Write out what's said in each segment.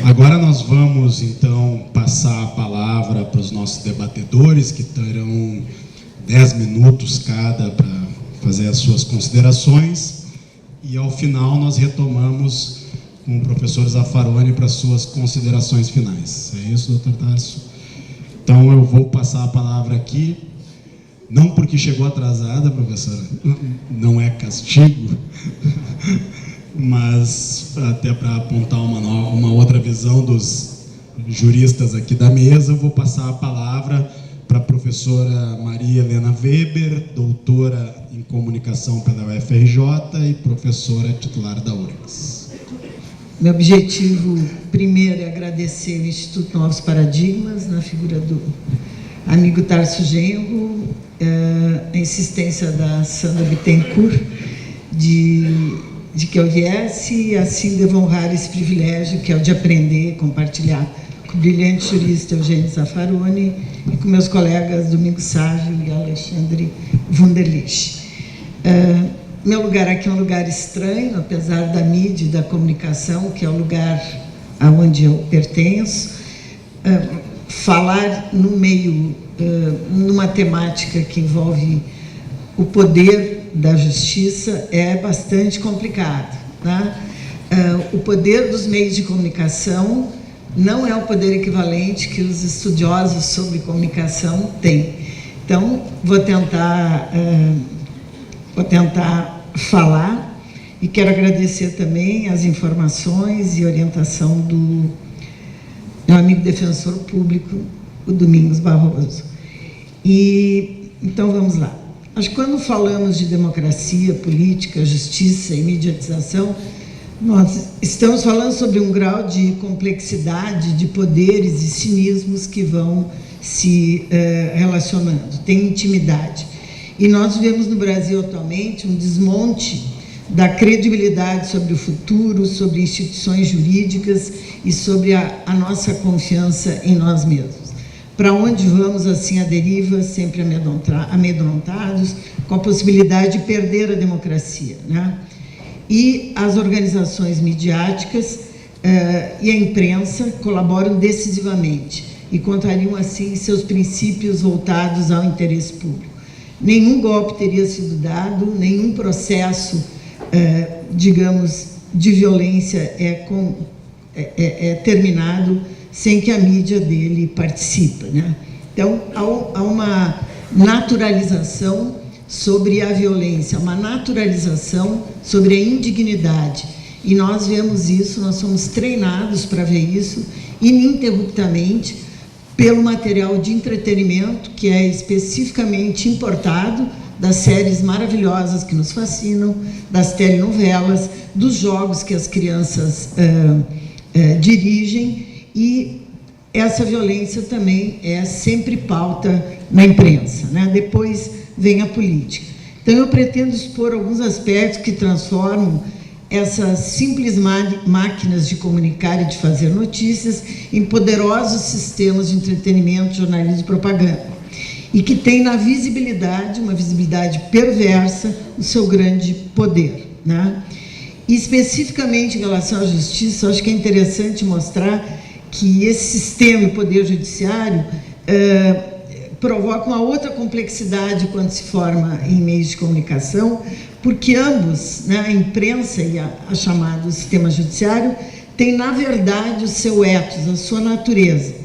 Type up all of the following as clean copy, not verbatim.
Agora nós vamos, então, passar a palavra para os nossos debatedores, que terão 10 minutos cada para fazer as suas considerações, e ao final nós retomamos com o professor Zaffaroni para as suas considerações finais. É isso, doutor Tarso? Então eu vou passar a palavra aqui, não porque chegou atrasada, professora, não é castigo, mas até para apontar uma outra visão dos juristas aqui da mesa, eu vou passar a palavra para a professora Maria Helena Weber, doutora em comunicação pela UFRJ e professora titular da URGS. Meu objetivo primeiro é agradecer o Instituto Novos Paradigmas, na figura do amigo Tarso Genro, a insistência da Sandra Bittencourt de que eu viesse, e assim devo honrar esse privilégio que é o de aprender, compartilhar com o brilhante jurista Eugênio Zaffaroni e com meus colegas Domingos Sávio e Alexandre Wunderlich. Meu lugar aqui é um lugar estranho, apesar da mídia e da comunicação, que é o lugar aonde eu pertenço. Falar no meio, numa temática que envolve o poder da justiça é bastante complicado, tá? O poder dos meios de comunicação não é o poder equivalente que os estudiosos sobre comunicação têm. Então, vou tentar falar, e quero agradecer também as informações e orientação do meu amigo defensor público, o Domingos Barroso. Então, vamos lá. Acho que quando falamos de democracia, política, justiça e mediatização, nós estamos falando sobre um grau de complexidade, de poderes e cinismos que vão se relacionando, tem intimidade. E nós vivemos no Brasil atualmente um desmonte da credibilidade sobre o futuro, sobre instituições jurídicas e sobre a nossa confiança em nós mesmos. Para onde vamos assim à deriva, sempre amedrontados, com a possibilidade de perder a democracia, né? E as organizações midiáticas e a imprensa colaboram decisivamente e contrariam assim seus princípios voltados ao interesse público. Nenhum golpe teria sido dado, nenhum processo, digamos, de violência é terminado sem que a mídia dele participe, né? Então, há uma naturalização sobre a violência, uma naturalização sobre a indignidade. E nós vemos isso, nós somos treinados para ver isso ininterruptamente pelo material de entretenimento que é especificamente importado das séries maravilhosas que nos fascinam, das telenovelas, dos jogos que as crianças dirigem, e essa violência também é sempre pauta na imprensa, né? Depois vem a política. Então, eu pretendo expor alguns aspectos que transformam essas simples máquinas de comunicar e de fazer notícias em poderosos sistemas de entretenimento, jornalismo e propaganda, e que tem na visibilidade, uma visibilidade perversa, o seu grande poder, né? E especificamente em relação à justiça, acho que é interessante mostrar que esse sistema, o Poder Judiciário, provoca uma outra complexidade quando se forma em meios de comunicação, porque ambos, né, a imprensa e a chamado sistema judiciário, têm, na verdade, o seu ethos, a sua natureza,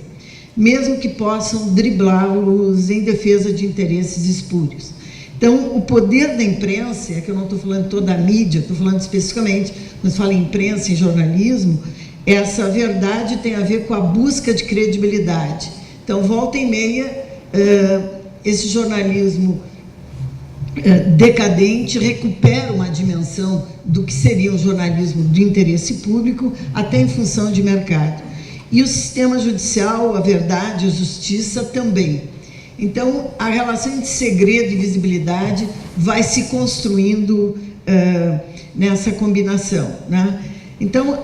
mesmo que possam driblá-los em defesa de interesses espúrios. Então, o poder da imprensa, é que eu não estou falando toda a mídia, estou falando especificamente, quando se fala em imprensa e jornalismo, essa verdade tem a ver com a busca de credibilidade. Então, volta e meia, esse jornalismo decadente recupera uma dimensão do que seria um jornalismo de interesse público, até em função de mercado. E o sistema judicial, a verdade, a justiça também. Então, a relação entre segredo e visibilidade vai se construindo nessa combinação, né? Então,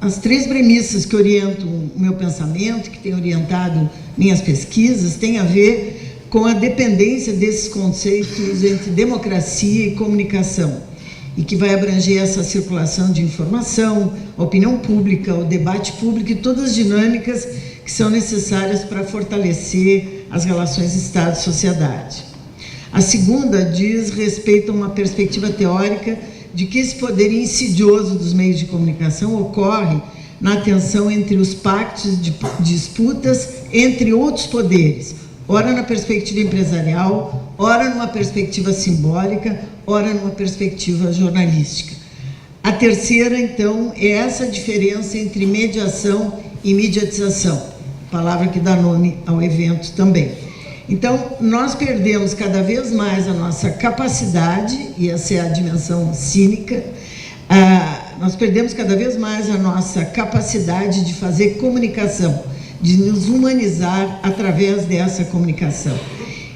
as três premissas que orientam o meu pensamento, que têm orientado minhas pesquisas, têm a ver com a dependência desses conceitos entre democracia e comunicação. e que vai abranger essa circulação de informação, a opinião pública, o debate público e todas as dinâmicas que são necessárias para fortalecer as relações Estado-sociedade. A segunda diz respeito a uma perspectiva teórica de que esse poder insidioso dos meios de comunicação ocorre na tensão entre os pactos de disputas entre outros poderes, ora na perspectiva empresarial, ora numa perspectiva simbólica, ora numa perspectiva jornalística. A terceira, então, é essa diferença entre mediação e mediatização, palavra que dá nome ao evento também. Então, nós perdemos cada vez mais a nossa capacidade, e essa é a dimensão cínica, nós perdemos cada vez mais a nossa capacidade de fazer comunicação, de nos humanizar através dessa comunicação,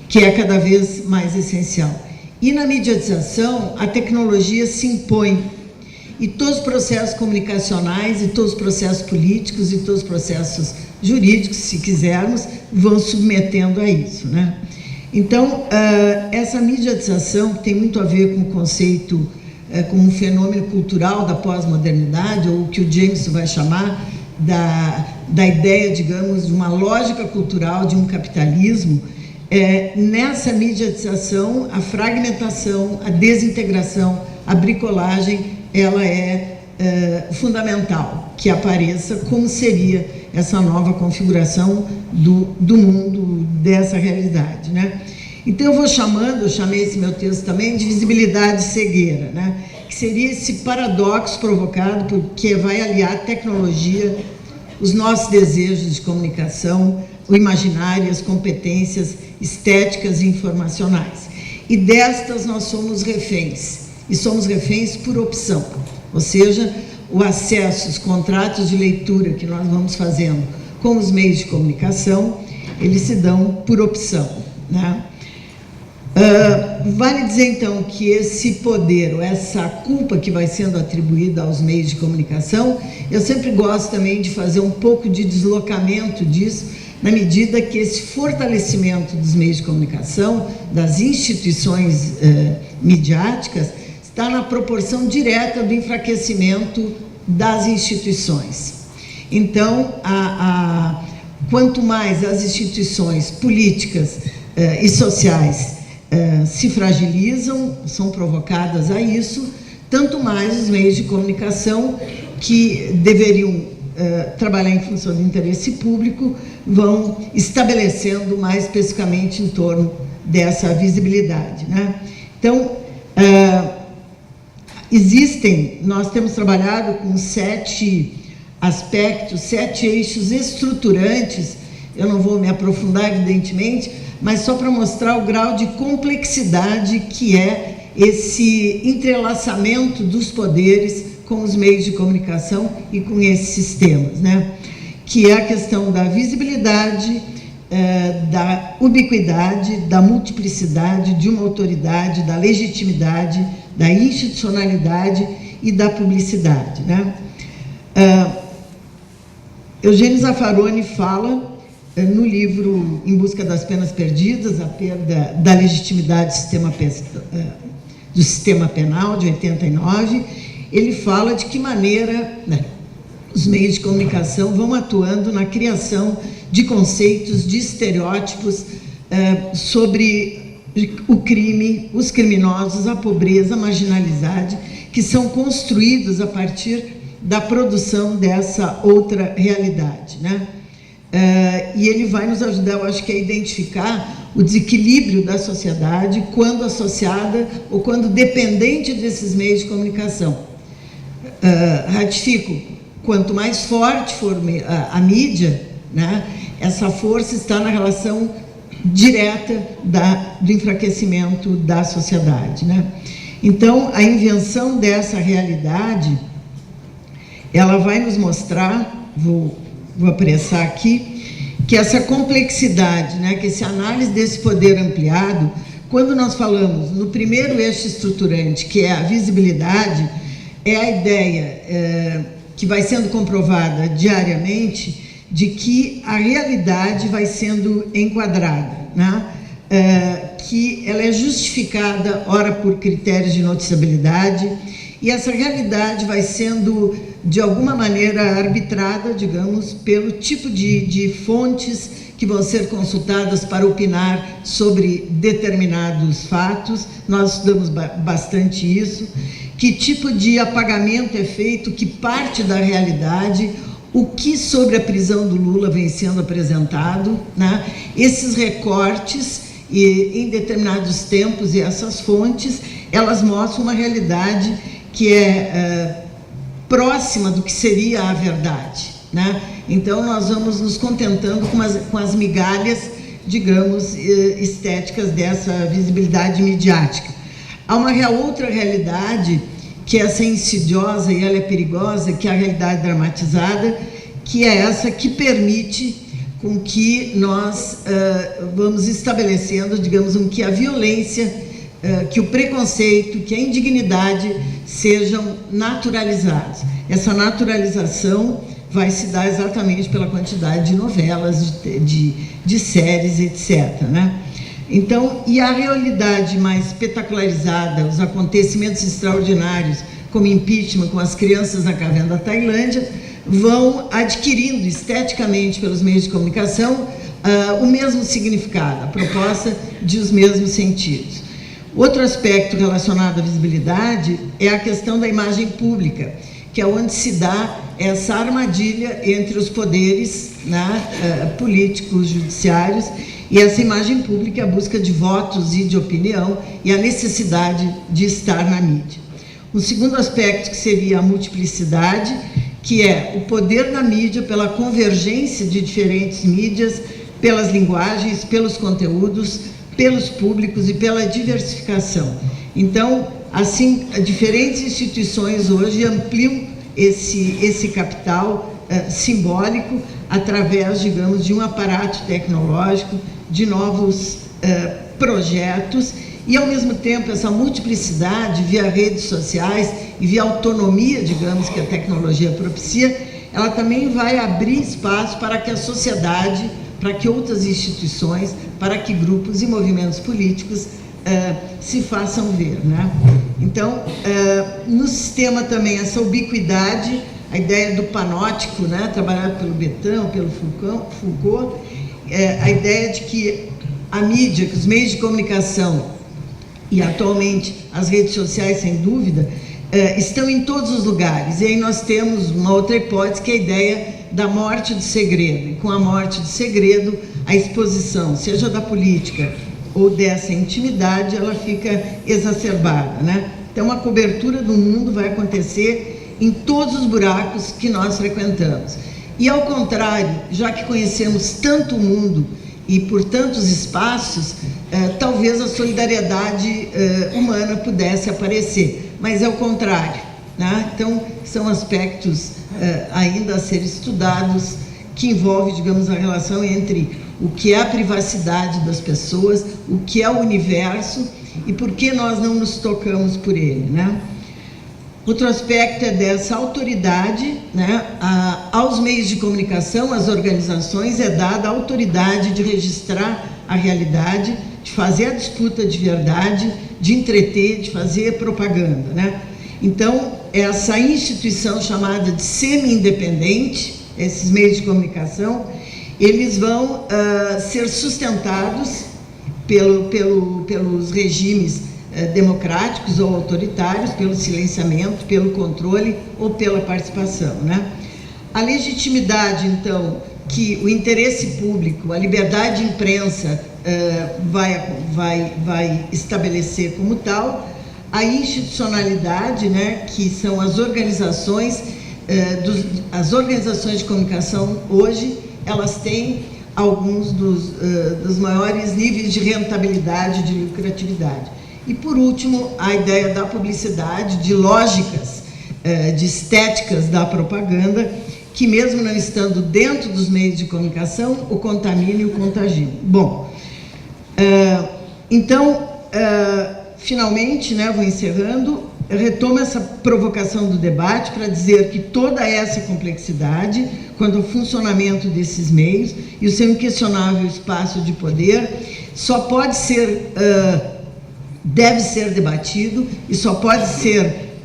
que é cada vez mais essencial. E na mediatização, a tecnologia se impõe, e todos os processos comunicacionais, e todos os processos políticos, e todos os processos jurídicos, se quisermos, vão submetendo a isso, né? Então, essa mediatização, que tem muito a ver com o conceito, com um fenômeno cultural da pós-modernidade, ou o que o Jameson vai chamar da ideia, digamos, de uma lógica cultural, de um capitalismo, nessa mediatização, a fragmentação, a desintegração, a bricolagem, ela é fundamental que apareça como seria essa nova configuração do mundo, dessa realidade, né? Então eu chamei esse meu texto também de visibilidade e cegueira, né? Que seria esse paradoxo provocado porque vai aliar a tecnologia, os nossos desejos de comunicação, o imaginário, as competências estéticas e informacionais. E destas nós somos reféns, e somos reféns por opção, ou seja, o acesso, os contratos de leitura que nós vamos fazendo com os meios de comunicação, eles se dão por opção, né? Vale dizer, então, que esse poder, ou essa culpa que vai sendo atribuída aos meios de comunicação, eu sempre gosto também de fazer um pouco de deslocamento disso, na medida que esse fortalecimento dos meios de comunicação, das instituições midiáticas, está na proporção direta do enfraquecimento das instituições. Então, quanto mais as instituições políticas e sociais se fragilizam, são provocadas a isso, tanto mais os meios de comunicação que deveriam trabalhar em função do interesse público vão estabelecendo mais especificamente em torno dessa visibilidade, né? Então, nós temos trabalhado com 7 aspectos, 7 eixos estruturantes, eu não vou me aprofundar, evidentemente, mas só para mostrar o grau de complexidade que é esse entrelaçamento dos poderes com os meios de comunicação e com esses sistemas, né? Que é a questão da visibilidade, da ubiquidade, da multiplicidade, de uma autoridade, da legitimidade, da institucionalidade e da publicidade, né? Eugênio Zaffaroni fala no livro Em Busca das Penas Perdidas, a perda da legitimidade do sistema penal, de 89, ele fala de que maneira, né, os meios de comunicação vão atuando na criação de conceitos, de estereótipos sobre o crime, os criminosos, a pobreza, a marginalidade, que são construídos a partir da produção dessa outra realidade, né? E ele vai nos ajudar, eu acho que, a identificar o desequilíbrio da sociedade quando associada ou quando dependente desses meios de comunicação. Ratifico, quanto mais forte for a mídia, né, essa força está na relação direta do enfraquecimento da sociedade, né? Então, a invenção dessa realidade, ela vai nos mostrar, vou apressar aqui, que essa complexidade, né, que essa análise desse poder ampliado, quando nós falamos no primeiro eixo estruturante, que é a visibilidade, é a ideia que vai sendo comprovada diariamente de que a realidade vai sendo enquadrada, né? Que ela é justificada, ora por critérios de noticiabilidade, e essa realidade vai sendo, de alguma maneira, arbitrada, digamos, pelo tipo de fontes que vão ser consultadas para opinar sobre determinados fatos. Nós estudamos bastante isso. Que tipo de apagamento é feito, que parte da realidade, o que sobre a prisão do Lula vem sendo apresentado, né? Esses recortes em determinados tempos e essas fontes, elas mostram uma realidade que é próxima do que seria a verdade, né? Então, nós vamos nos contentando com as migalhas, digamos, estéticas dessa visibilidade midiática. Há uma outra realidade, que essa é insidiosa e ela é perigosa, que é a realidade dramatizada, que é essa que permite com que nós vamos estabelecendo, digamos, que a violência, que o preconceito, que a indignidade sejam naturalizados. Essa naturalização vai se dar exatamente pela quantidade de novelas, de séries, etc., né? Então, e a realidade mais espetacularizada, os acontecimentos extraordinários, como impeachment com as crianças na caverna da Tailândia, vão adquirindo esteticamente pelos meios de comunicação o mesmo significado, a proposta de os mesmos sentidos. Outro aspecto relacionado à visibilidade é a questão da imagem pública, que é onde se dá essa armadilha entre os poderes, né, políticos, judiciários, e essa imagem pública é a busca de votos e de opinião e a necessidade de estar na mídia. O segundo aspecto, que seria a multiplicidade, que é o poder da mídia pela convergência de diferentes mídias, pelas linguagens, pelos conteúdos, pelos públicos e pela diversificação. Então, assim, diferentes instituições hoje ampliam esse capital simbólico através, digamos, de um aparato tecnológico, de novos projetos, e, ao mesmo tempo, essa multiplicidade via redes sociais e via autonomia, digamos, que a tecnologia propicia, ela também vai abrir espaço para que a sociedade, para que outras instituições, para que grupos e movimentos políticos se façam ver, né? Então, no sistema também, essa ubiquidade, a ideia do panótico, né, trabalhado pelo Bertin, pelo Foucault, a ideia de que a mídia, que os meios de comunicação e, atualmente, as redes sociais, sem dúvida, estão em todos os lugares. E aí nós temos uma outra hipótese, que é a ideia da morte do segredo. E com a morte do segredo, a exposição, seja da política ou dessa intimidade, ela fica exacerbada, né? Então, a cobertura do mundo vai acontecer em todos os buracos que nós frequentamos. E, ao contrário, já que conhecemos tanto o mundo e por tantos espaços, talvez a solidariedade humana pudesse aparecer, mas é o contrário, né? Então, são aspectos ainda a ser estudados, que envolve, digamos, a relação entre o que é a privacidade das pessoas, o que é o universo e por que nós não nos tocamos por ele, né? Outro aspecto é dessa autoridade, né? Aos meios de comunicação, às organizações, é dada a autoridade de registrar a realidade, de fazer a disputa de verdade, de entreter, de fazer propaganda, né? Então, essa instituição chamada de semi-independente, esses meios de comunicação, eles vão ser sustentados pelos regimes democráticos ou autoritários, pelo silenciamento, pelo controle ou pela participação, né? A legitimidade, então, que o interesse público, a liberdade de imprensa vai estabelecer como tal, a institucionalidade, né, que são as organizações, as organizações de comunicação hoje, elas têm alguns dos maiores níveis de rentabilidade, de lucratividade. E, por último, a ideia da publicidade, de lógicas, de estéticas da propaganda, que, mesmo não estando dentro dos meios de comunicação, o contamina e o contagia. Bom, então, finalmente, né, vou encerrando, eu retomo essa provocação do debate para dizer que toda essa complexidade, quanto ao funcionamento desses meios e o seu inquestionável espaço de poder, só pode ser, deve ser debatido e só pode ser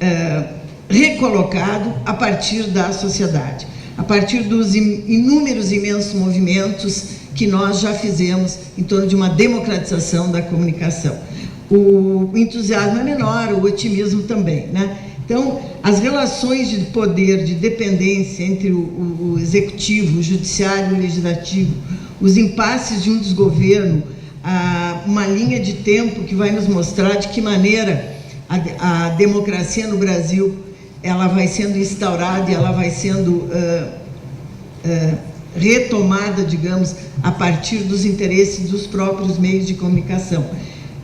recolocado a partir da sociedade, a partir dos inúmeros, imensos movimentos que nós já fizemos em torno de uma democratização da comunicação. O entusiasmo é menor, o otimismo também, né? Então, as relações de poder, de dependência entre o executivo, o judiciário e o legislativo, os impasses de um desgoverno, uma linha de tempo que vai nos mostrar de que maneira a democracia no Brasil ela vai sendo instaurada e ela vai sendo retomada, digamos, a partir dos interesses dos próprios meios de comunicação.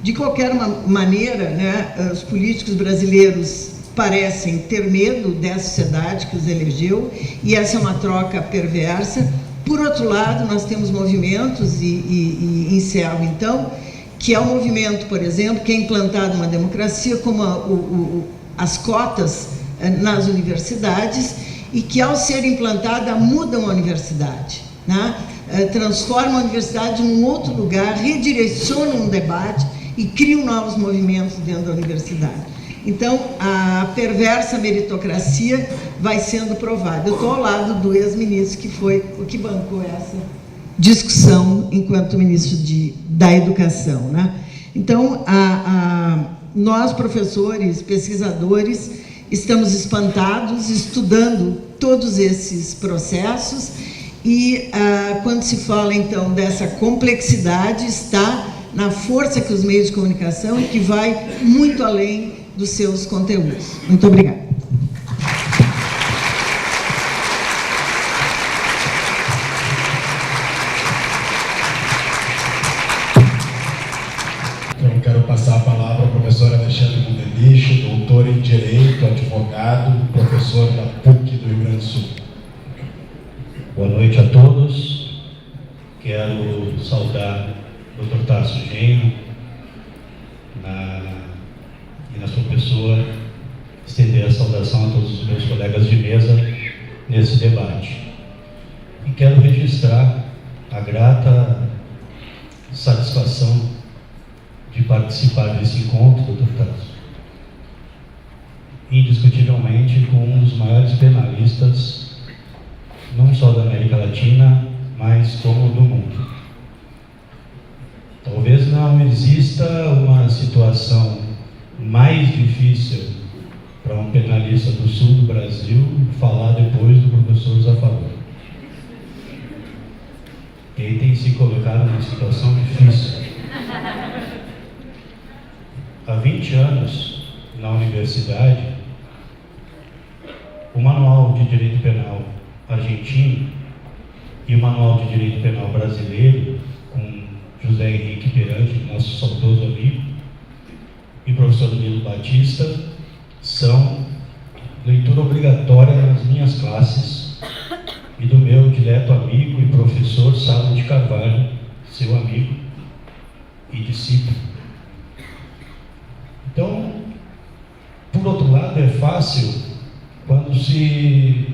De qualquer maneira, né, os políticos brasileiros parecem ter medo dessa sociedade que os elegeu, e essa é uma troca perversa. Por outro lado, nós temos movimentos, e encerro então, que é o movimento, por exemplo, que é implantado uma democracia, como as cotas nas universidades, e que, ao ser implantada, mudam a universidade, né? Transformam a universidade num outro lugar, redirecionam um debate e criam novos movimentos dentro da universidade. Então, a perversa meritocracia vai sendo provada. Eu estou ao lado do ex-ministro, que foi o que bancou essa discussão enquanto ministro da Educação, né? Então, nós, professores, pesquisadores, estamos espantados, estudando todos esses processos, e quando se fala, então, dessa complexidade, está na força que os meios de comunicação, e que vai muito além dos seus conteúdos. Muito obrigada. Então, quero passar a palavra ao professor Alexandre Munderlich, doutor em Direito, advogado, professor da PUC do Rio Grande do Sul. Boa noite a todos. Quero saudar o Dr. Tasso Genro e, na sua pessoa, estender a saudação a todos os meus colegas de mesa nesse debate. E quero registrar a grata satisfação de participar desse encontro, Dr. Tasso, indiscutivelmente com um dos maiores penalistas, não só da América Latina, mas como do mundo. Talvez não exista uma situação mais difícil para um penalista do sul do Brasil falar depois do professor Zaffaroni. Ele tem se colocado numa situação difícil. Há 20 anos, na universidade, o Manual de Direito Penal argentino e o Manual de Direito Penal brasileiro, com José Henrique Perante, nosso saudoso amigo, e o professor Danilo Batista, são leitura obrigatória nas minhas classes, e do meu dileto amigo e professor Salo de Carvalho, seu amigo e discípulo. Então, por outro lado, é fácil quando se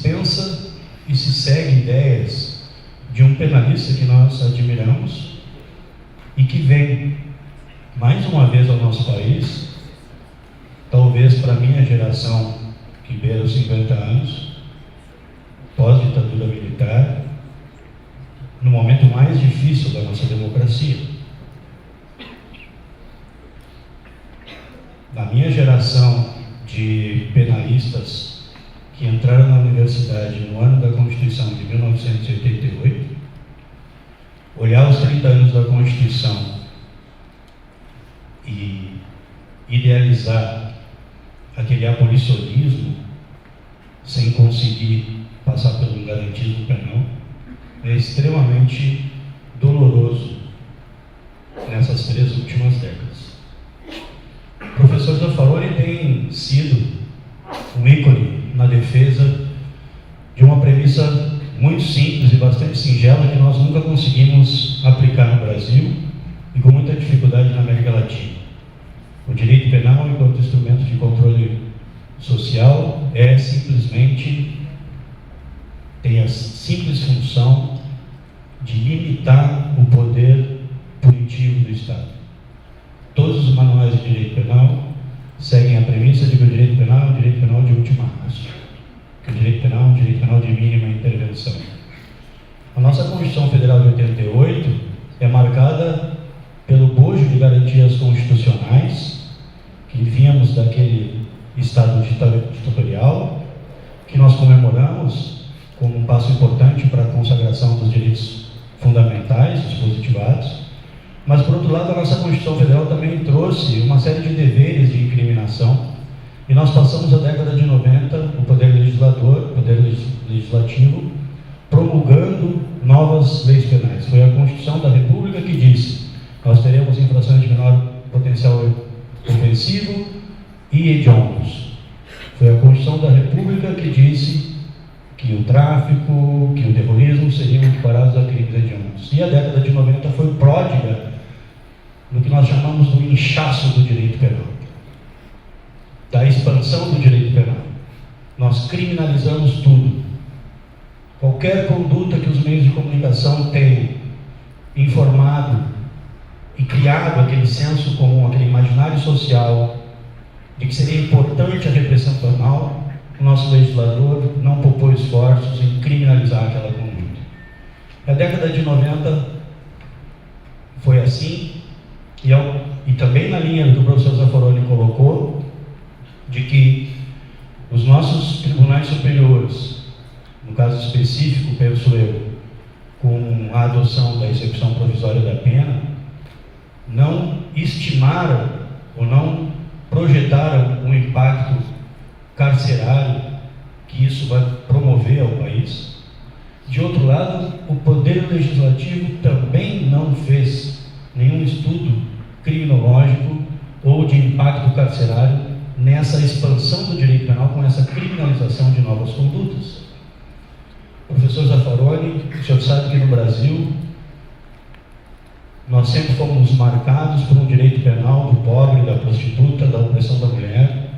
pensa e se segue ideias de um penalista que nós admiramos e que vem mais uma vez ao nosso país, talvez para a minha geração, que beira os 50 anos, pós-ditadura militar, no momento mais difícil da nossa democracia. Na minha geração de penalistas que entraram na universidade no ano da Constituição de 1988, olhar os 30 anos da Constituição e idealizar aquele abolicionismo sem conseguir passar pelo garantismo penal é extremamente doloroso nessas 3 últimas décadas. O professor Zaffaroni tem sido um ícone na defesa de uma premissa muito simples e bastante singela que nós nunca conseguimos aplicar no Brasil e com muita dificuldade na América Latina. O direito penal, enquanto instrumento de controle social, tem a simples função de limitar o poder punitivo do Estado. todos os manuais de direito penal seguem a premissa de que o direito penal é um direito penal de última ratio, que o direito penal é um direito penal de mínima intervenção. A nossa Constituição Federal de 88 é marcada pelo bojo de garantias constitucionais, que vínhamos daquele Estado ditatorial, que nós comemoramos como um passo importante para a consagração dos direitos fundamentais, os positivados. Mas, por outro lado, a nossa Constituição Federal também trouxe uma série de deveres de incriminação, e nós passamos a década de 90, o Poder Legislativo, promulgando novas leis penais. Foi a Constituição da República que disse: nós teremos infrações de menor potencial ofensivo e hediondos. Foi a Constituição da República que disse que o tráfico, que o terrorismo seriam equiparados a crimes hediondos. E a década de 90 foi pródiga no que nós chamamos do inchaço do direito penal, da expansão do direito penal. Nós criminalizamos tudo. Qualquer conduta que os meios de comunicação tenham informado e criado aquele senso comum, aquele imaginário social de que seria importante a repressão penal, o nosso legislador não poupou esforços em criminalizar aquela conduta. A década de 90 foi assim, e também na linha do que o professor Zaffaroni colocou, de que os nossos tribunais superiores, no caso específico, penso eu, com a adoção da execução provisória da pena, não estimaram ou não projetaram um impacto carcerário que isso vai promover ao país. De outro lado, o Poder Legislativo também não fez nenhum estudo criminológico ou de impacto carcerário nessa expansão do direito penal com essa criminalização de novas condutas. Professor Zaffaroni, o senhor sabe que no Brasil nós sempre fomos marcados por um direito penal do pobre, da prostituta, da opressão da mulher.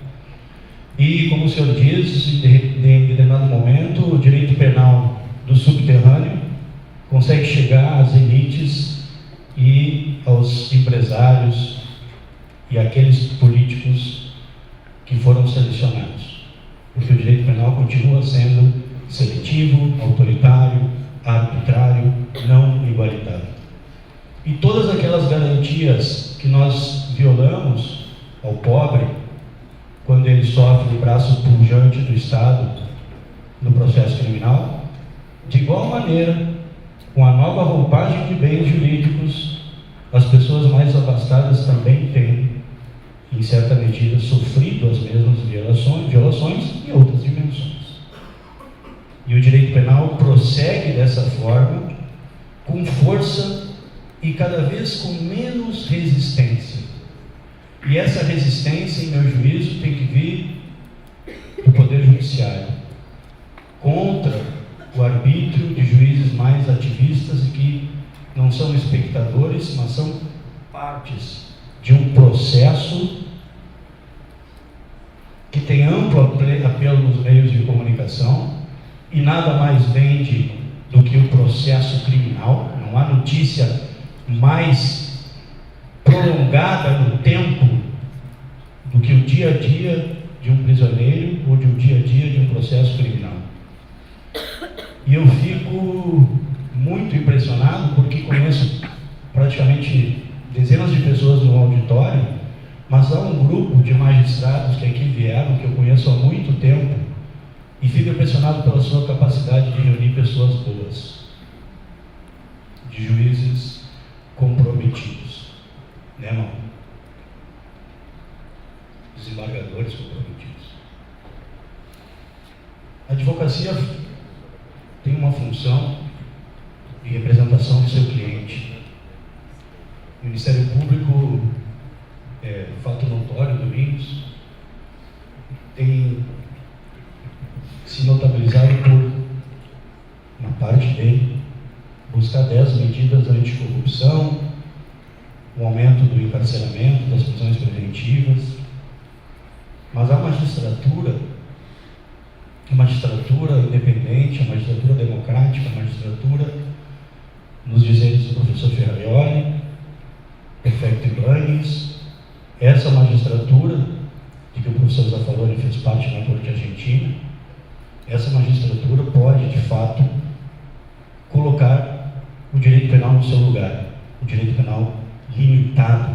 E, como o senhor diz, em determinado momento, o direito penal do subterrâneo consegue chegar às elites e aos empresários e àqueles políticos que foram selecionados. Porque o direito penal continua sendo seletivo, autoritário, arbitrário, não igualitário. E todas aquelas garantias que nós violamos ao pobre, quando ele sofre o braço pujante do Estado no processo criminal, de igual maneira, com a nova roupagem de bens jurídicos, as pessoas mais abastadas também têm, em certa medida, sofrido as mesmas violações em outras dimensões. E o direito penal prossegue dessa forma, com força e cada vez com menos resistência. E essa resistência, em meu juízo, tem que vir do Poder Judiciário, contra o arbítrio de juízes mais ativistas e que não são espectadores, mas são partes de um processo que tem amplo apelo nos meios de comunicação e nada mais vende do que o processo criminal. Não há notícia mais prolongada no tempo do que o dia a dia de um prisioneiro ou de um dia a dia de um processo criminal. E eu fico muito impressionado porque conheço praticamente dezenas de pessoas no auditório, mas há um grupo de magistrados que aqui vieram, que eu conheço há muito tempo, e fico impressionado pela sua capacidade de reunir pessoas boas, de juízes comprometidos, né, irmão? Desembargadores comprometidos. A advocacia tem uma função de representação do seu cliente. O Ministério Público, fato notório, Domingos, tem se notabilizado por, uma parte dele, buscar 10 medidas anticorrupção, o aumento do encarceramento, das prisões preventivas, mas a magistratura independente, a magistratura democrática, a magistratura, nos dizeres do professor Ferrarioli, Perfecto Ibanes, essa magistratura, de que o professor Zaffaroni fez parte na Corte Argentina, essa magistratura pode, de fato, colocar o direito penal no seu lugar, o direito penal limitado,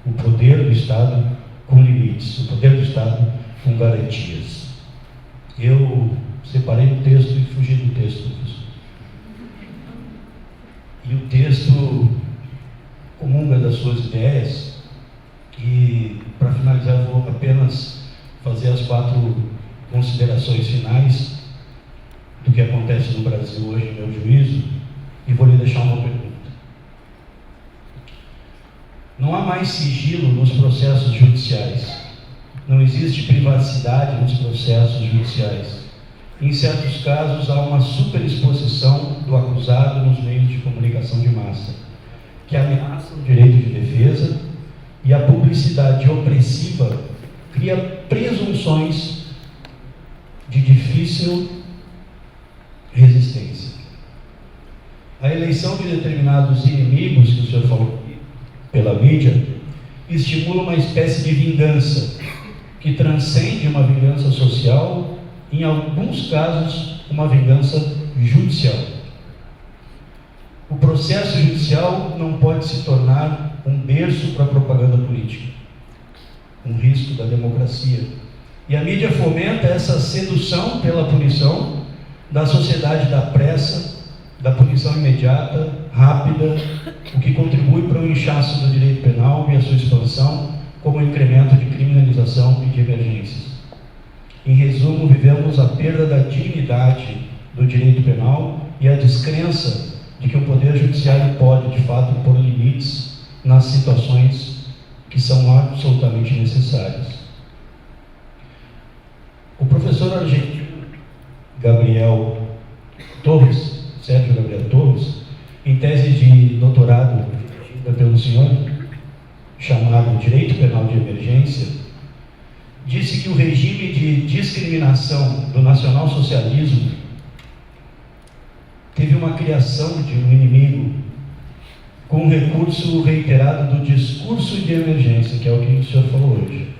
o poder do Estado com limites, o poder do Estado com garantias. Eu separei o texto e fugi do texto, professor. E o texto comunga das suas ideias, e, para finalizar, vou apenas fazer as 4 considerações finais do que acontece no Brasil hoje, em meu juízo, e vou lhe deixar uma pergunta. Não há mais sigilo nos processos judiciais. Não existe privacidade nos processos judiciais. Em certos casos, há uma superexposição do acusado nos meios de comunicação de massa, que ameaçam o direito de defesa, e a publicidade opressiva cria presunções de difícil resistência. A eleição de determinados inimigos, que o senhor falou pela mídia, estimula uma espécie de vingança, que transcende uma vingança social, em alguns casos, uma vingança judicial. O processo judicial não pode se tornar um berço para a propaganda política, um risco da democracia. E a mídia fomenta essa sedução pela punição da sociedade da pressa, da punição imediata, rápida, o que contribui para o inchaço do direito penal e a sua expansão como incremento de criminalização e de emergências. Em resumo, vivemos a perda da dignidade do direito penal e a descrença de que o Poder Judiciário pode, de fato, pôr limites nas situações que são absolutamente necessárias. O professor argentino Gabriel Torres, Sérgio Gabriel Torres, em tese de doutorado pelo senhor, chamado Direito Penal de Emergência, disse que o regime de discriminação do nacionalsocialismo teve uma criação de um inimigo com o recurso reiterado do discurso de emergência, que é o que o senhor falou hoje.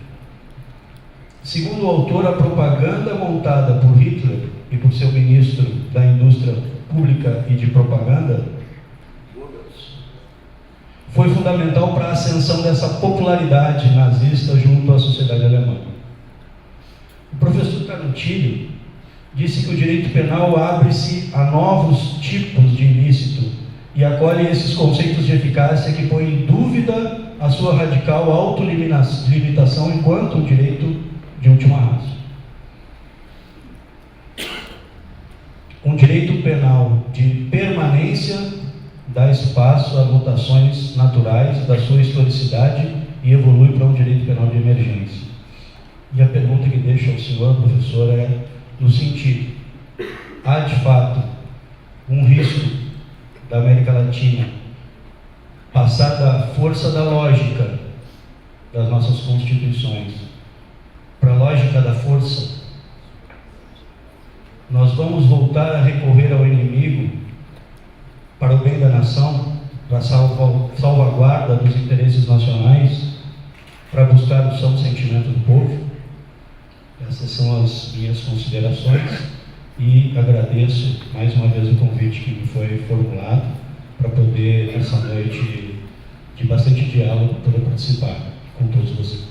Segundo o autor, a propaganda montada por Hitler e por seu ministro da Indústria Pública e de Propaganda foi fundamental para a ascensão dessa popularidade nazista junto à sociedade alemã. O professor Canutilho disse que o direito penal abre-se a novos tipos de ilícito e acolhe esses conceitos de eficácia que põem em dúvida a sua radical autolimitação enquanto um direito de última ratio. Um direito penal de permanência dá espaço a mutações naturais da sua historicidade e evolui para um direito penal de emergência. E a pergunta que deixo ao senhor, professor, é no sentido: há de fato um risco da América Latina passar da força da lógica das nossas constituições para a lógica da força? Nós vamos voltar a recorrer ao inimigo para o bem da nação, para a salvaguarda dos interesses nacionais, para buscar o são sentimento do povo? Essas são as minhas considerações e agradeço mais uma vez o convite que me foi formulado para poder, nessa noite de bastante diálogo, poder participar com todos vocês.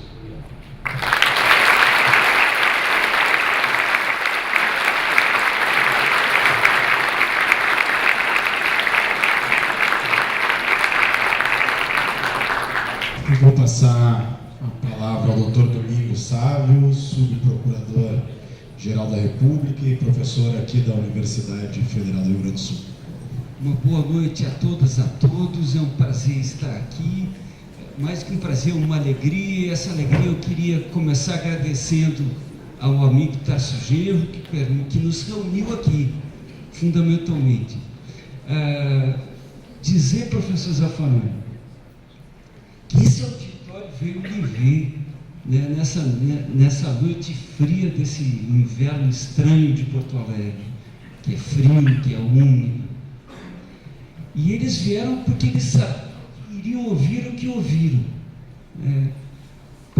Eu vou passar a palavra ao Dr. Domingos Sávio, subprocurador-geral da República e professor aqui da Universidade Federal do Rio Grande do Sul. Uma boa noite a todas, a todos. É um prazer estar aqui. Mais que um prazer, uma alegria. E essa alegria eu queria começar agradecendo ao amigo Tasso Genro, que nos reuniu aqui, fundamentalmente. Dizer, professor Zaffaroni, que esse auditório veio me ver, né, nessa noite fria desse inverno estranho de Porto Alegre, que é frio, que é úmido. E eles vieram porque eles iriam ouvir o que ouviram.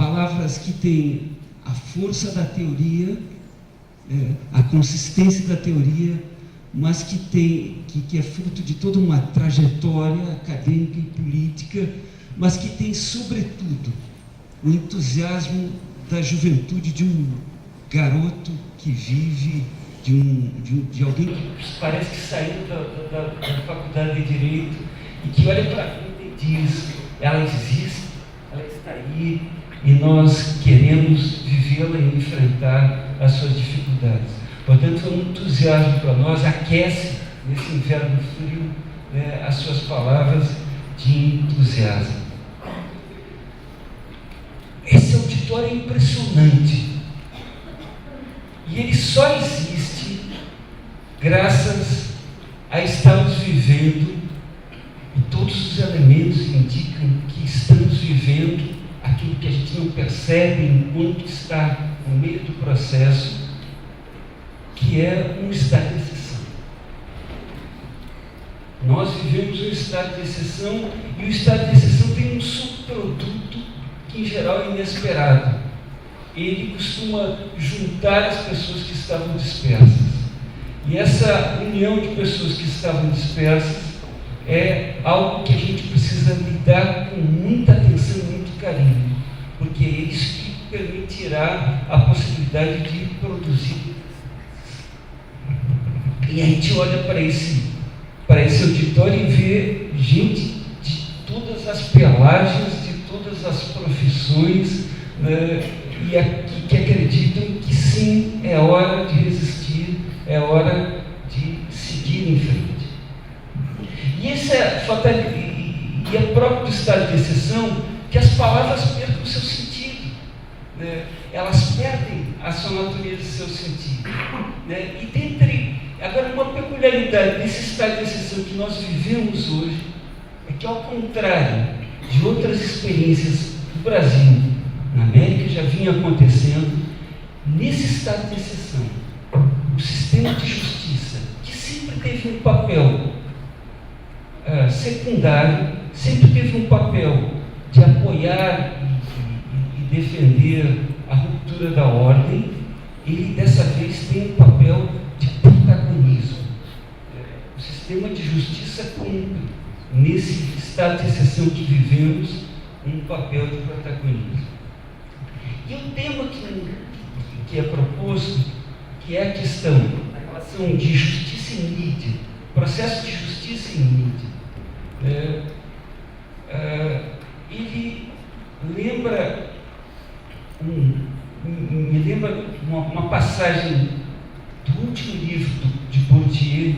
palavras que têm a força da teoria, a consistência da teoria, mas que é fruto de toda uma trajetória acadêmica e política, mas que tem, sobretudo, o entusiasmo da juventude de um garoto que vive, de alguém que parece que saiu da faculdade de Direito e que olha para a vida e diz: ela existe, ela está aí, e nós queremos vivê-la e enfrentar as suas dificuldades. Portanto, é um entusiasmo para nós, aquece nesse inverno frio, né, as suas palavras de entusiasmo. Esse auditório é impressionante. E ele só existe graças a estarmos vivendo, e todos os elementos indicam que estamos vivendo aquilo que a gente não percebe enquanto está no meio do processo, que é um estado de exceção. Nós vivemos um estado de exceção, e o estado de exceção tem um subproduto que, em geral, é inesperado. Ele costuma juntar as pessoas que estavam dispersas. E essa união de pessoas que estavam dispersas é algo que a gente precisa lidar com muita atenção e muito carinho, porque é isso que permitirá a possibilidade de produzir. E a gente olha para esse auditório e vê gente de todas as pelagens, de todas as profissões, e aqui que acreditam que sim, é hora de resistir, é hora de seguir em frente. E esse é próprio do estado de exceção que as palavras percam o seu sentido, né? Elas perdem a sua natureza e seu sentido, né? E agora, uma peculiaridade desse estado de exceção que nós vivemos hoje é que, ao contrário de outras experiências do Brasil, na América já vinha acontecendo, nesse estado de exceção, o sistema de justiça, que sempre teve um papel secundário, sempre teve um papel de apoiar e defender a ruptura da ordem, ele dessa vez tem um papel de protagonismo. O sistema de justiça cumpre, nesse estado de exceção que vivemos, um papel de protagonismo. E o tema que é proposto, que é a questão da relação de justiça e mídia, processo de justiça e mídia, ele me lembra uma passagem do último livro de Bourdieu,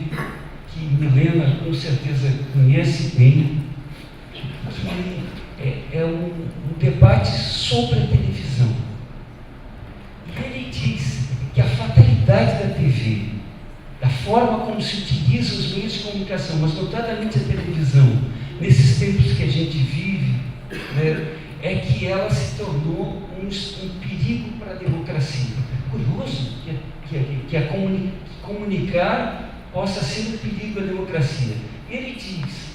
que Milena com certeza conhece bem, que é um debate sobre a televisão. E ele diz que a fatalidade da TV, da forma como se utiliza os meios de comunicação, mas notadamente a televisão, nesses tempos que a gente vive, né, é que ela se tornou um perigo para a democracia. Curioso que comunicar possa ser um perigo à democracia. Ele diz,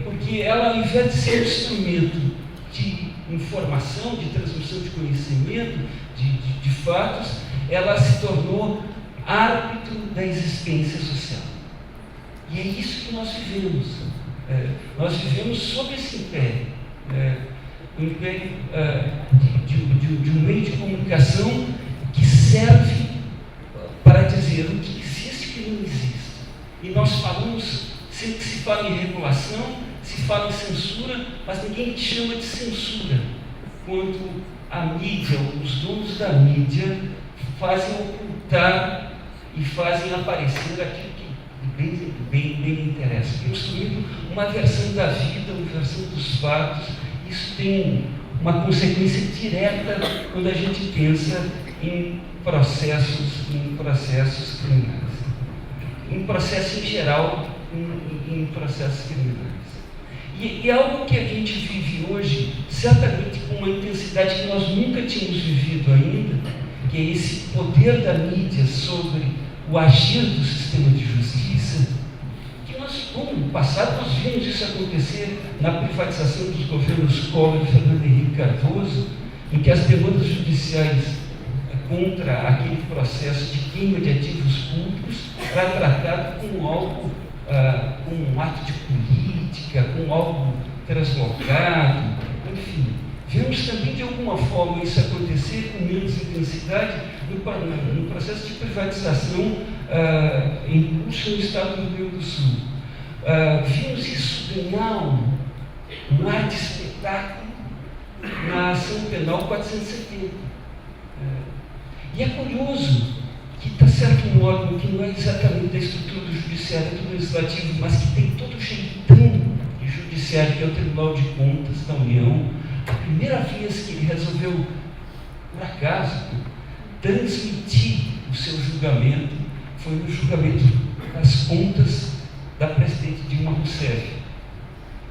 porque ela, ao invés de ser um instrumento de informação, de transmissão de conhecimento, de fatos, ela se tornou árbitro da existência social. E é isso que nós vivemos. Nós vivemos sob esse império. O império de um meio de comunicação que serve para dizer o que existe e o que não existe. E nós falamos, sempre que se fala em regulação, se fala em censura, mas ninguém chama de censura quando a mídia, os donos da mídia, fazem ocultar e fazem aparecer aquilo que bem interessa. Construindo uma versão da vida, uma versão dos fatos. Isso tem uma consequência direta quando a gente pensa em processos criminais. Em processo em geral, em processos criminais. E algo que a gente vive hoje, certamente com uma intensidade que nós nunca tínhamos vivido ainda, que é esse poder da mídia sobre o agir do sistema de justiça, que nós, no passado, nós vimos isso acontecer na privatização dos governos Collor e Fernando Henrique Cardoso, em que as demandas judiciais contra aquele processo de queima de ativos públicos era tratado como algo, como um ato de política, como algo translocado, enfim. Vemos também, de alguma forma, isso acontecer com menos intensidade no processo de privatização em curso no estado do Rio Grande do Sul. Vimos isso ganhar um ar de espetáculo na ação penal 470. E é curioso que está certo um órgão que não é exatamente da estrutura do judiciário, do legislativo, mas que tem todo o jeitão de judiciário, que é o Tribunal de Contas da União. A primeira vez que ele resolveu, por acaso, transmitir o seu julgamento foi no julgamento das contas da presidente Dilma Rousseff,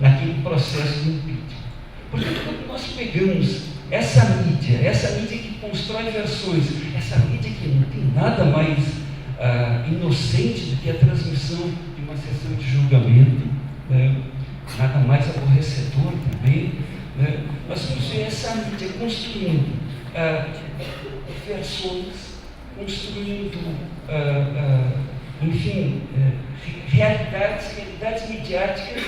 naquele processo de impeachment. Portanto, quando nós pegamos essa mídia que constrói versões, essa mídia que não tem nada mais inocente do que a transmissão de uma sessão de julgamento, nada mais aborrecedor também, nós vamos ver essa mídia construindo versões, construindo, enfim, realidades midiáticas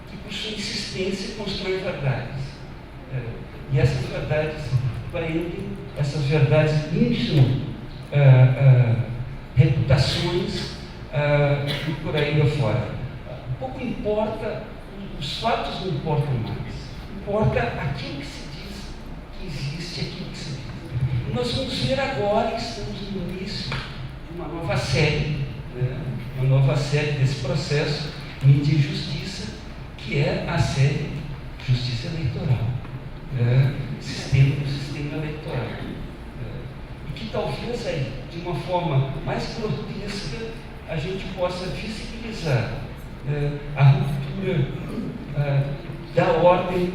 que, por sua insistência, constroem verdades. E essas verdades prendem, essas verdades incham reputações e por aí afora. Pouco importa, os fatos não importam mais. Importa aquilo que se diz que existe, aquilo que se diz. E nós vamos ver agora, estamos no início de uma nova série, desse processo, Mídia e Justiça, que é a série Justiça Eleitoral, sistema eleitoral. E que talvez aí, de uma forma mais grotesca, a gente possa visibilizar a ruptura da ordem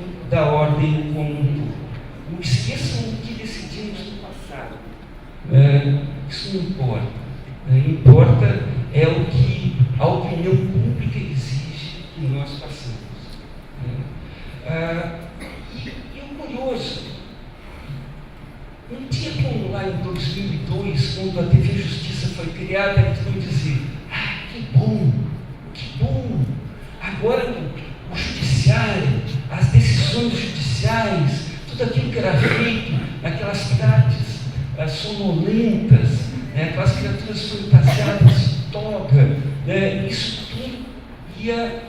como um todo. Não esqueçam o que decidimos no passado. Isso não importa. Importa é o que a opinião pública exige que nós façamos. E o curioso, não tinha como lá em 2002, quando a TV Justiça foi criada, eles vão dizer: que bom, agora o judiciário, as decisões judiciais, tudo aquilo que era feito naquelas tardes sonolentas, aquelas criaturas fantasiadas de toga, isso tudo ia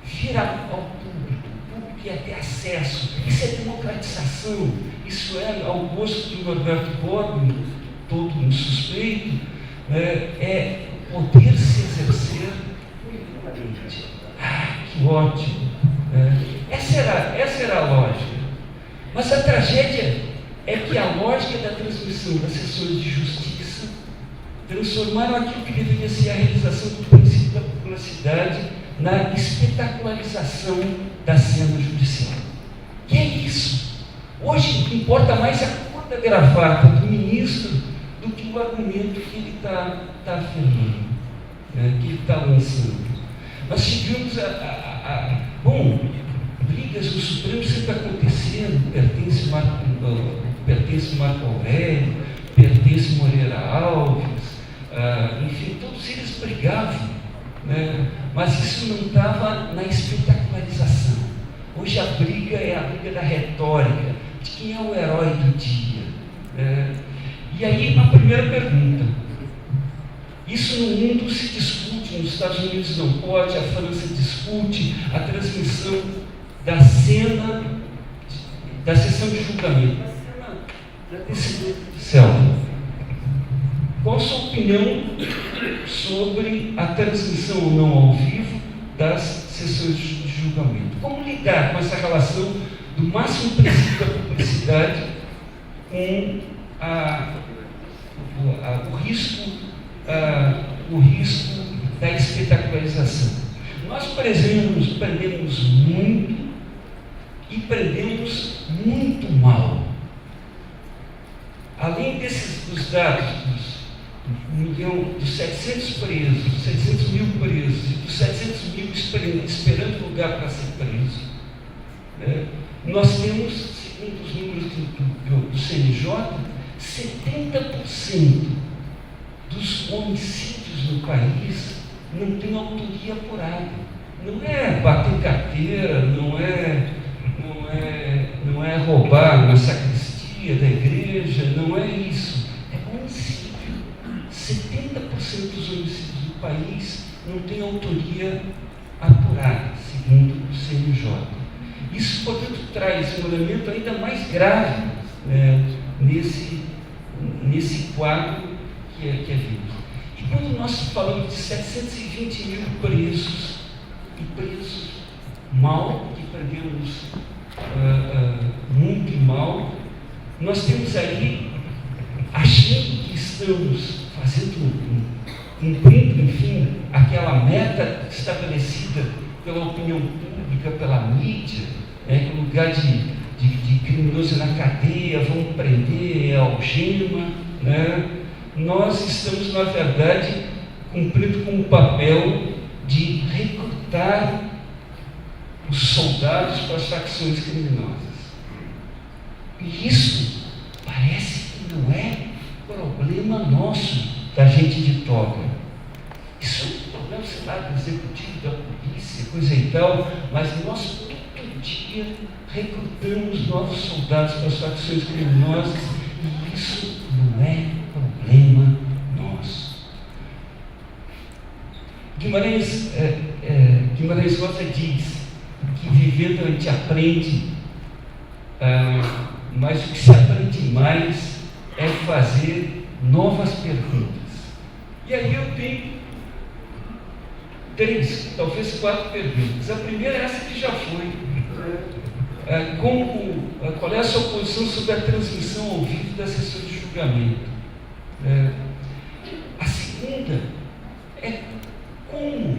vir ao público, o público ia ter acesso. Isso é democratização, isso é, ao gosto de Norberto Bobbio, todo um suspeito, é poder se exercer politicamente. Que ótimo! Essa era a lógica. Mas a tragédia é que a lógica da transmissão das sessões de justiça transformaram aquilo que deveria ser a realização do princípio da publicidade na espetacularização da cena judicial. Que é isso? Hoje importa mais a cor da gravata do ministro do que o argumento que ele está afirmando, que ele está lançando. Nós chegamos brigas no Supremo sempre acontecendo, pertence Marco Aurélio, pertence Moreira Alves, enfim, todos eles brigavam, mas isso não estava na espetacularização. Hoje a briga é a briga da retórica, de quem é o herói do dia. E aí a primeira pergunta: isso no mundo se discute, nos Estados Unidos não pode, a França discute a transmissão da cena, da sessão de julgamento, da decisão judicial. Qual a sua opinião sobre a transmissão ou não ao vivo das sessões de julgamento? Como lidar com essa relação do máximo princípio da publicidade com o risco da espetacularização? Nós prendemos muito e prendemos muito mal. Além dos dados dos 700 presos, dos 700 mil presos e dos 700 mil esperando lugar para ser preso, nós temos, segundo os números do CNJ, 70% dos homicídios no país não tem autoria apurada. Não é bater carteira, não é roubar na sacristia da igreja, não é isso. É homicídio. 70% dos homicídios do país não tem autoria apurada, segundo o CNJ. Isso, portanto, traz um elemento ainda mais grave, né, nesse quadro que é visto. E quando nós falamos de 720 mil presos, e presos mal, que perdemos muito mal, nós temos aí, achando que estamos cumprindo, enfim, aquela meta estabelecida pela opinião pública, pela mídia, que o lugar de criminoso na cadeia, vamos prender, é algema, né? Nós estamos, na verdade, cumprindo com o papel de recrutar os soldados para as facções criminosas. E isso parece que não é problema nosso, da gente de toga. Isso é um problema, sei lá, do executivo, da polícia, coisa e tal, mas nós todo dia recrutamos novos soldados para as facções criminosas e isso não é problema nosso. Guimarães Rosa diz que vivendo a gente aprende, mas o que se aprende mais é fazer novas perguntas. E aí eu tenho 3, talvez 4 perguntas. A primeira é essa que já foi. Qual é a sua posição sobre a transmissão ao vivo das sessões de julgamento? A segunda é como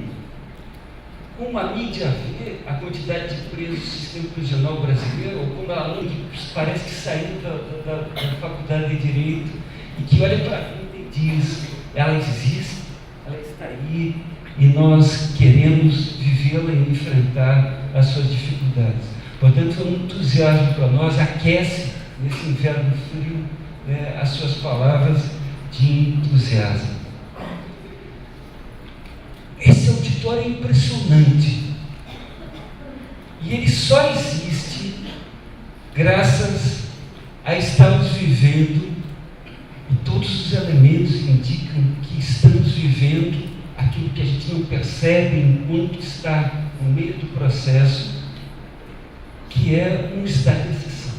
a mídia vê a quantidade de presos do sistema prisional brasileiro, ou como ela não parece que saiu da faculdade de Direito e que olha para a vida e diz, ela existe, ela está aí e nós queremos vivê-la e enfrentar as suas dificuldades. Portanto, é um entusiasmo para nós, aquece nesse inverno frio, né, as suas palavras de entusiasmo. Esse auditório é impressionante e ele só existe graças a estarmos vivendo, e todos os elementos indicam que estamos vivendo aquilo que a gente não percebe enquanto está no meio do processo, que é um estado de exceção.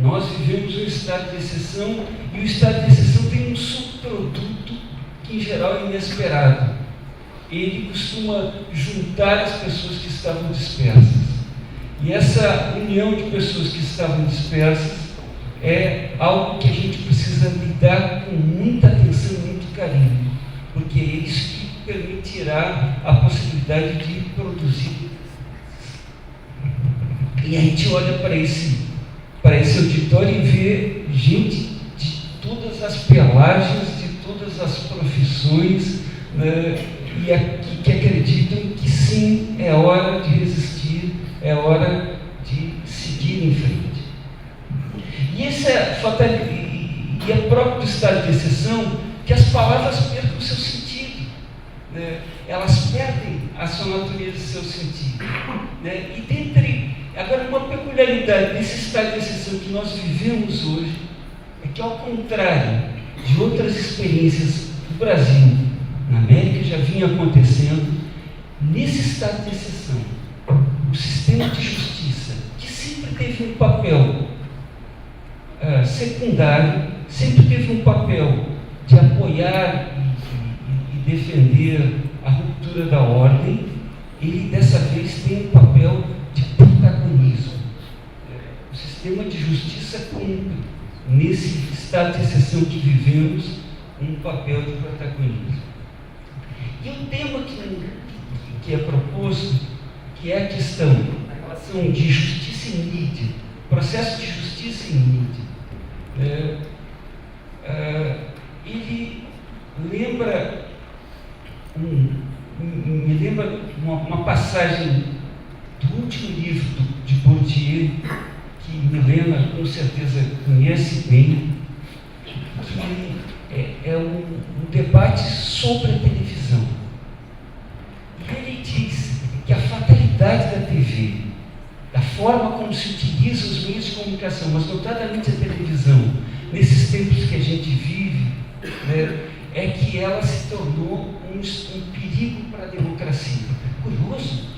Nós vivemos um estado de exceção e o estado de exceção tem um subproduto que em geral é inesperado. Ele costuma juntar as pessoas que estavam dispersas. E essa união de pessoas que estavam dispersas é algo que a gente precisa lidar com muita atenção e muito carinho, porque é isso que permitirá a possibilidade de produzir. E a gente olha para esse auditório e vê gente de todas as pelagens, de todas as profissões, né, e que acreditam que sim, é hora de resistir, é hora de seguir em frente. E isso é próprio do estado de exceção que as palavras percam o seu sentido, né? Elas perdem a sua natureza e seu sentido, né? E agora, uma peculiaridade desse estado de exceção que nós vivemos hoje é que, ao contrário de outras experiências do Brasil, na América já vinha acontecendo, nesse estado de exceção, o sistema de justiça, que sempre teve um papel secundário, sempre teve um papel de apoiar e defender a ruptura da ordem, ele dessa vez tem um papel de protagonismo. O sistema de justiça cumpre, nesse estado de exceção que vivemos, um papel de protagonismo. E o tema que é proposto, que é a questão da relação de justiça e mídia, processo de justiça e mídia, ele me lembra uma passagem do último livro de Bourdieu, que Milena com certeza conhece bem, que é um debate sobre a televisão. E ele diz que a fatalidade da TV, da forma como se utiliza os meios de comunicação, mas notadamente a televisão, nesses tempos que a gente vive, né, é que ela se tornou um perigo para a democracia. Curioso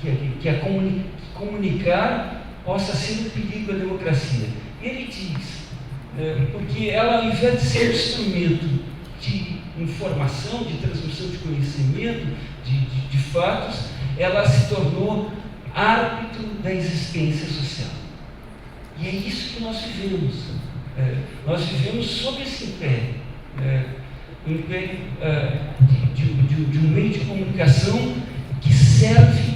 que comunicar possa ser um perigo à democracia. Ele diz, porque ela, ao invés de ser um instrumento de informação, de transmissão de conhecimento, de fatos, ela se tornou árbitro da existência social. E é isso que nós vivemos. Nós vivemos sob esse império. Um império de um meio de comunicação que serve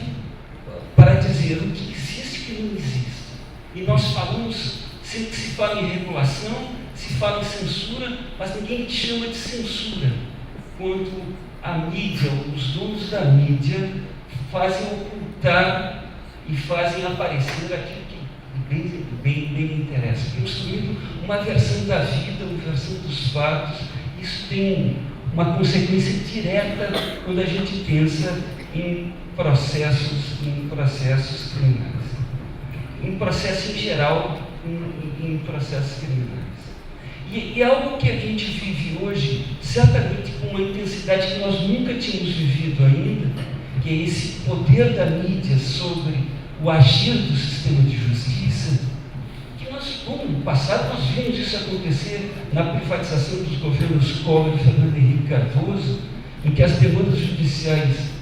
para dizer o que existe e o que não existe. E nós falamos, sempre que se fala em regulação, se fala em censura, mas ninguém chama de censura quando a mídia, os donos da mídia, fazem ocultar e fazem aparecer aquilo que bem interessa, construindo uma versão da vida, uma versão dos fatos. Isso tem uma consequência direta quando a gente pensa em processos criminais, em processo em geral, em processos criminais. E algo que a gente vive hoje, certamente com uma intensidade que nós nunca tínhamos vivido ainda, que é esse poder da mídia sobre o agir do sistema de justiça, que nós, no passado, nós vimos isso acontecer na privatização dos governos Collor e Fernando Henrique Cardoso, em que as demandas judiciais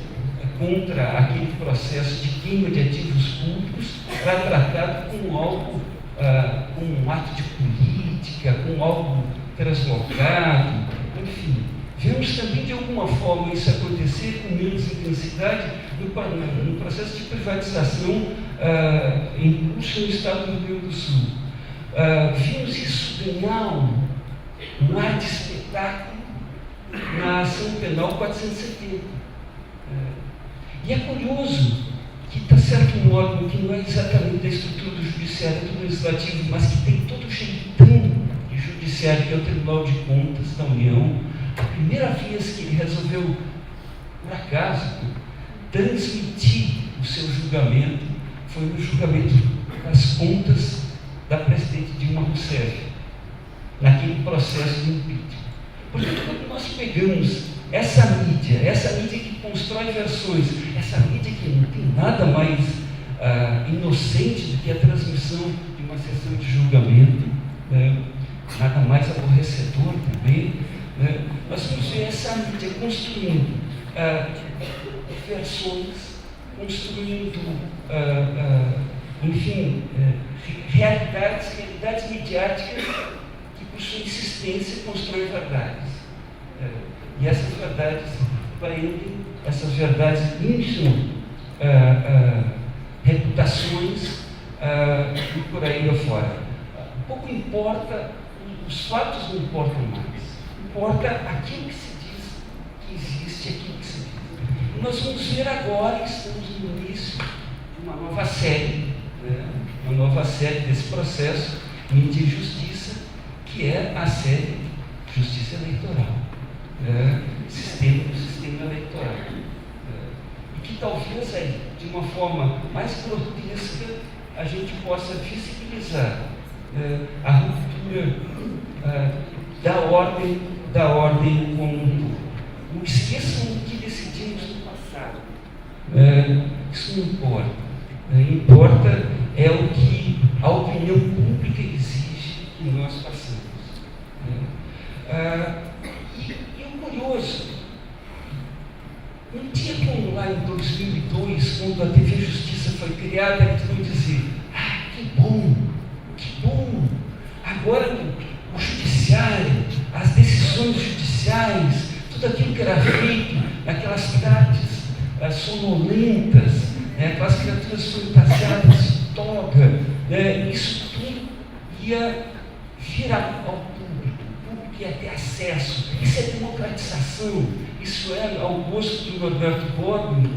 contra aquele processo de queima de ativos públicos era tratado como algo, como um ato de política, como algo translocado, enfim. Vemos também, de alguma forma, isso acontecer com menos intensidade no processo de privatização em curso no estado do Rio Grande do Sul. Vimos isso ganhar um ar de espetáculo na ação penal 470. E é curioso que está certo um órgão que não é exatamente da estrutura do judiciário, do legislativo, mas que tem todo o jeitão de judiciário, que é o Tribunal de Contas da União. A primeira vez que ele resolveu, por acaso, transmitir o seu julgamento foi no julgamento das contas da presidente Dilma Rousseff, naquele processo de impeachment. Portanto, quando nós pegamos essa mídia que constrói versões, essa mídia que não tem nada mais inocente do que a transmissão de uma sessão de julgamento, nada mais aborrecedor também, nós vamos ver essa mídia construindo versões, construindo, enfim, realidades midiáticas que, por sua insistência, constroem verdades. E essas verdades prendem, essas verdades incham reputações e por aí afora. Pouco importa, os fatos não importam mais. Importa aquilo que se diz que existe, aquilo que se diz. E nós vamos ver agora, estamos no início de uma nova série, uma nova série desse processo, Mídia e Justiça, que é a série Justiça Eleitoral, sistema eleitoral. E que talvez aí, de uma forma mais grotesca, a gente possa visibilizar a ruptura da ordem como um todo. Não esqueçam o que decidimos no passado. Isso não importa. Importa é o que a opinião pública exige que nós façamos. E o curioso, não tinha como lá em 2002, quando a TV Justiça foi criada, eles vão dizer: que bom, agora o judiciário, as decisões judiciais, tudo aquilo que era feito naquelas tardes sonolentas, aquelas criaturas fantasiadas de toga, isso tudo ia vir ao público, o público ia ter acesso. Isso é democratização, isso é, ao gosto do Norberto Bobbio,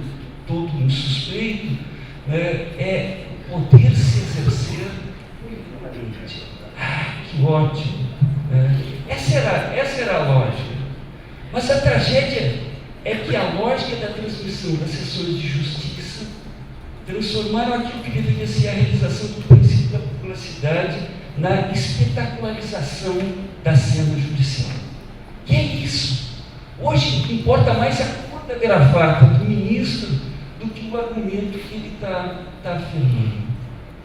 todo um suspeito, poder se exercer politicamente. Que ótimo! Essa era a lógica. Mas a tragédia é que a lógica da transmissão das sessões de justiça transformaram aquilo que deveria ser a realização do princípio da publicidade na espetacularização da cena judicial. E é isso. Hoje importa mais a cor da gravata do ministro do que o argumento que ele está afirmando,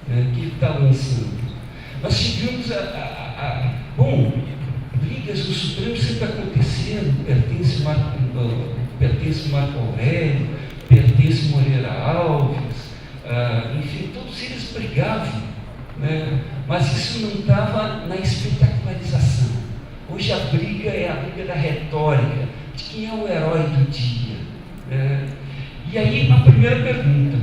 que ele está lançando. Nós tivemos brigas no Supremo sempre acontecendo, pertence Marco Aurélio, pertence Moreira Alves, enfim, todos eles brigavam, né? Mas isso não estava na espetacularização. Hoje a briga é a briga da retórica, de quem é o herói do dia. E aí a primeira pergunta: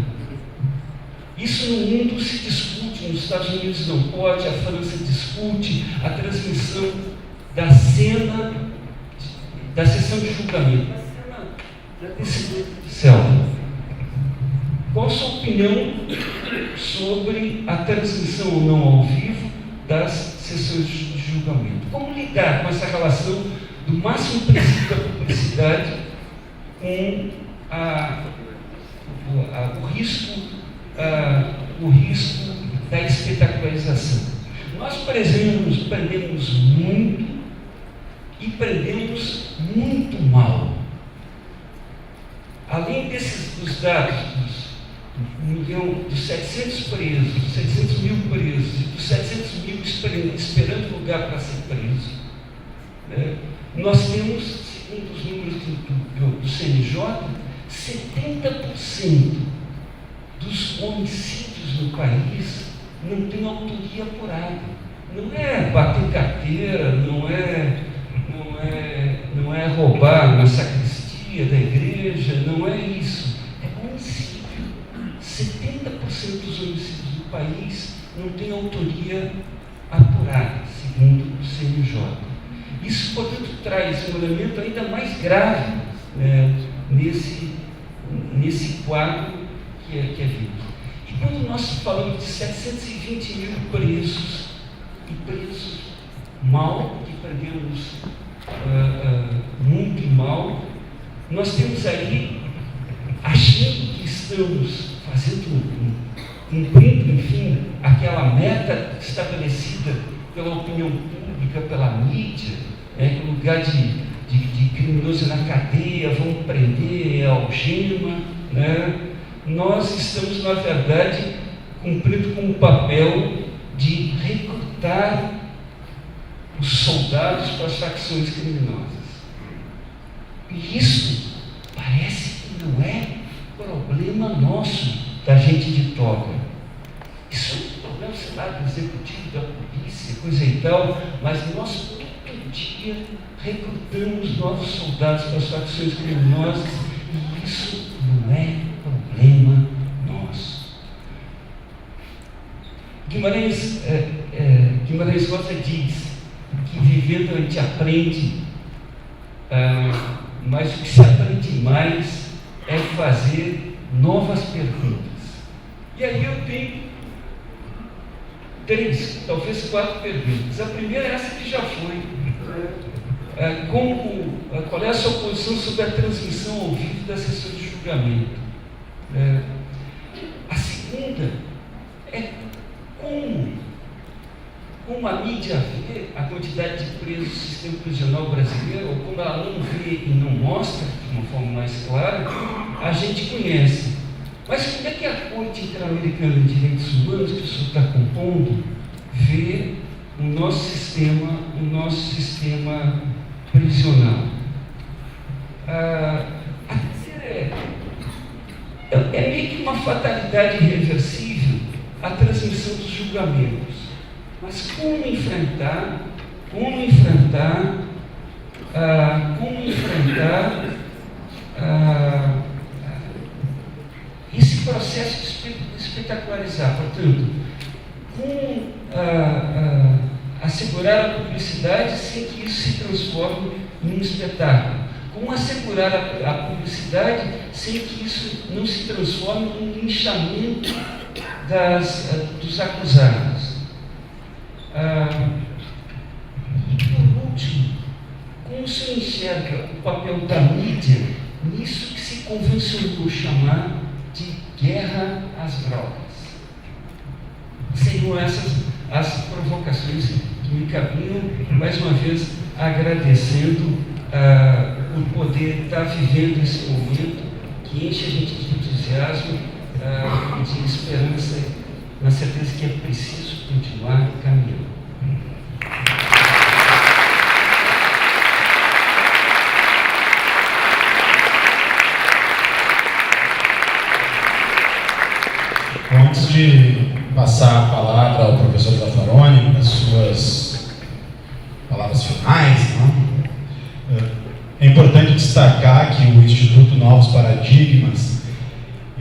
isso no mundo se discute, nos Estados Unidos não pode, a França discute a transmissão da cena, da sessão de julgamento, da decisão judicial. Qual a sua opinião sobre a transmissão ou não ao vivo das sessões de julgamento? Como lidar com essa relação do máximo princípio da publicidade com o risco da espetacularização? Nós prendemos muito e prendemos muito mal. Além dos dados dos 700 presos, dos 700 mil presos e dos 700 mil esperando lugar para ser preso, nós temos, segundo os números do CNJ, 70% dos homicídios no país não tem autoria apurada. Não é bater carteira, não é roubar na sacristia da igreja, não é isso. É homicídio. 70% dos homicídios do país não tem autoria apurada, segundo o CNJ. Isso, portanto, traz um elemento ainda mais grave nesse quadro que é visto. E quando nós falamos de 720 mil presos, e presos mal, que prendemos muito mal, nós temos aí, achando que estamos cumprindo, enfim, aquela meta estabelecida pela opinião pública, pela mídia, que o lugar de criminoso na cadeia, vamos prender, algema, nós estamos, na verdade, cumprindo com o papel de recrutar os soldados para as facções criminosas. E isso parece que não é problema nosso, da gente de toga. Isso é um problema, sei lá, do executivo, da polícia, coisa e tal, mas nós todo dia recrutamos novos soldados para as facções criminosas, e isso não é problema nosso. Guimarães Rosa diz que vivendo a gente aprende, mas o que se aprende mais é fazer novas perguntas. E aí eu tenho 3, talvez 4 perguntas. A primeira é essa que já foi. Qual é a sua posição sobre a transmissão ao vivo da sessão de julgamento? A segunda é como a mídia vê a quantidade de presos do sistema prisional brasileiro, ou como ela não vê e não mostra de uma forma mais clara, a gente conhece. Mas como é que a Corte Interamericana de Direitos Humanos, que o senhor está compondo, vê o nosso sistema prisional? A terceira é meio que uma fatalidade irreversível a transmissão dos julgamentos. Mas como enfrentar esse processo de espetacularizar? Portanto, como assegurar a publicidade sem que isso se transforme em um espetáculo? Como assegurar a publicidade sem que isso não se transforme em um linchamento dos acusados. E, por último, como se enxerga o papel da mídia nisso que se convencionou chamar de guerra às drogas? Seriam essas as provocações que me cabiam, mais uma vez agradecendo por poder estar vivendo esse momento que enche a gente de entusiasmo e de esperança, na certeza que é preciso continuar caminhando. Antes de passar a palavra ao professor Zaffaroni, as suas palavras finais, é importante destacar que o Instituto Novos Paradigmas,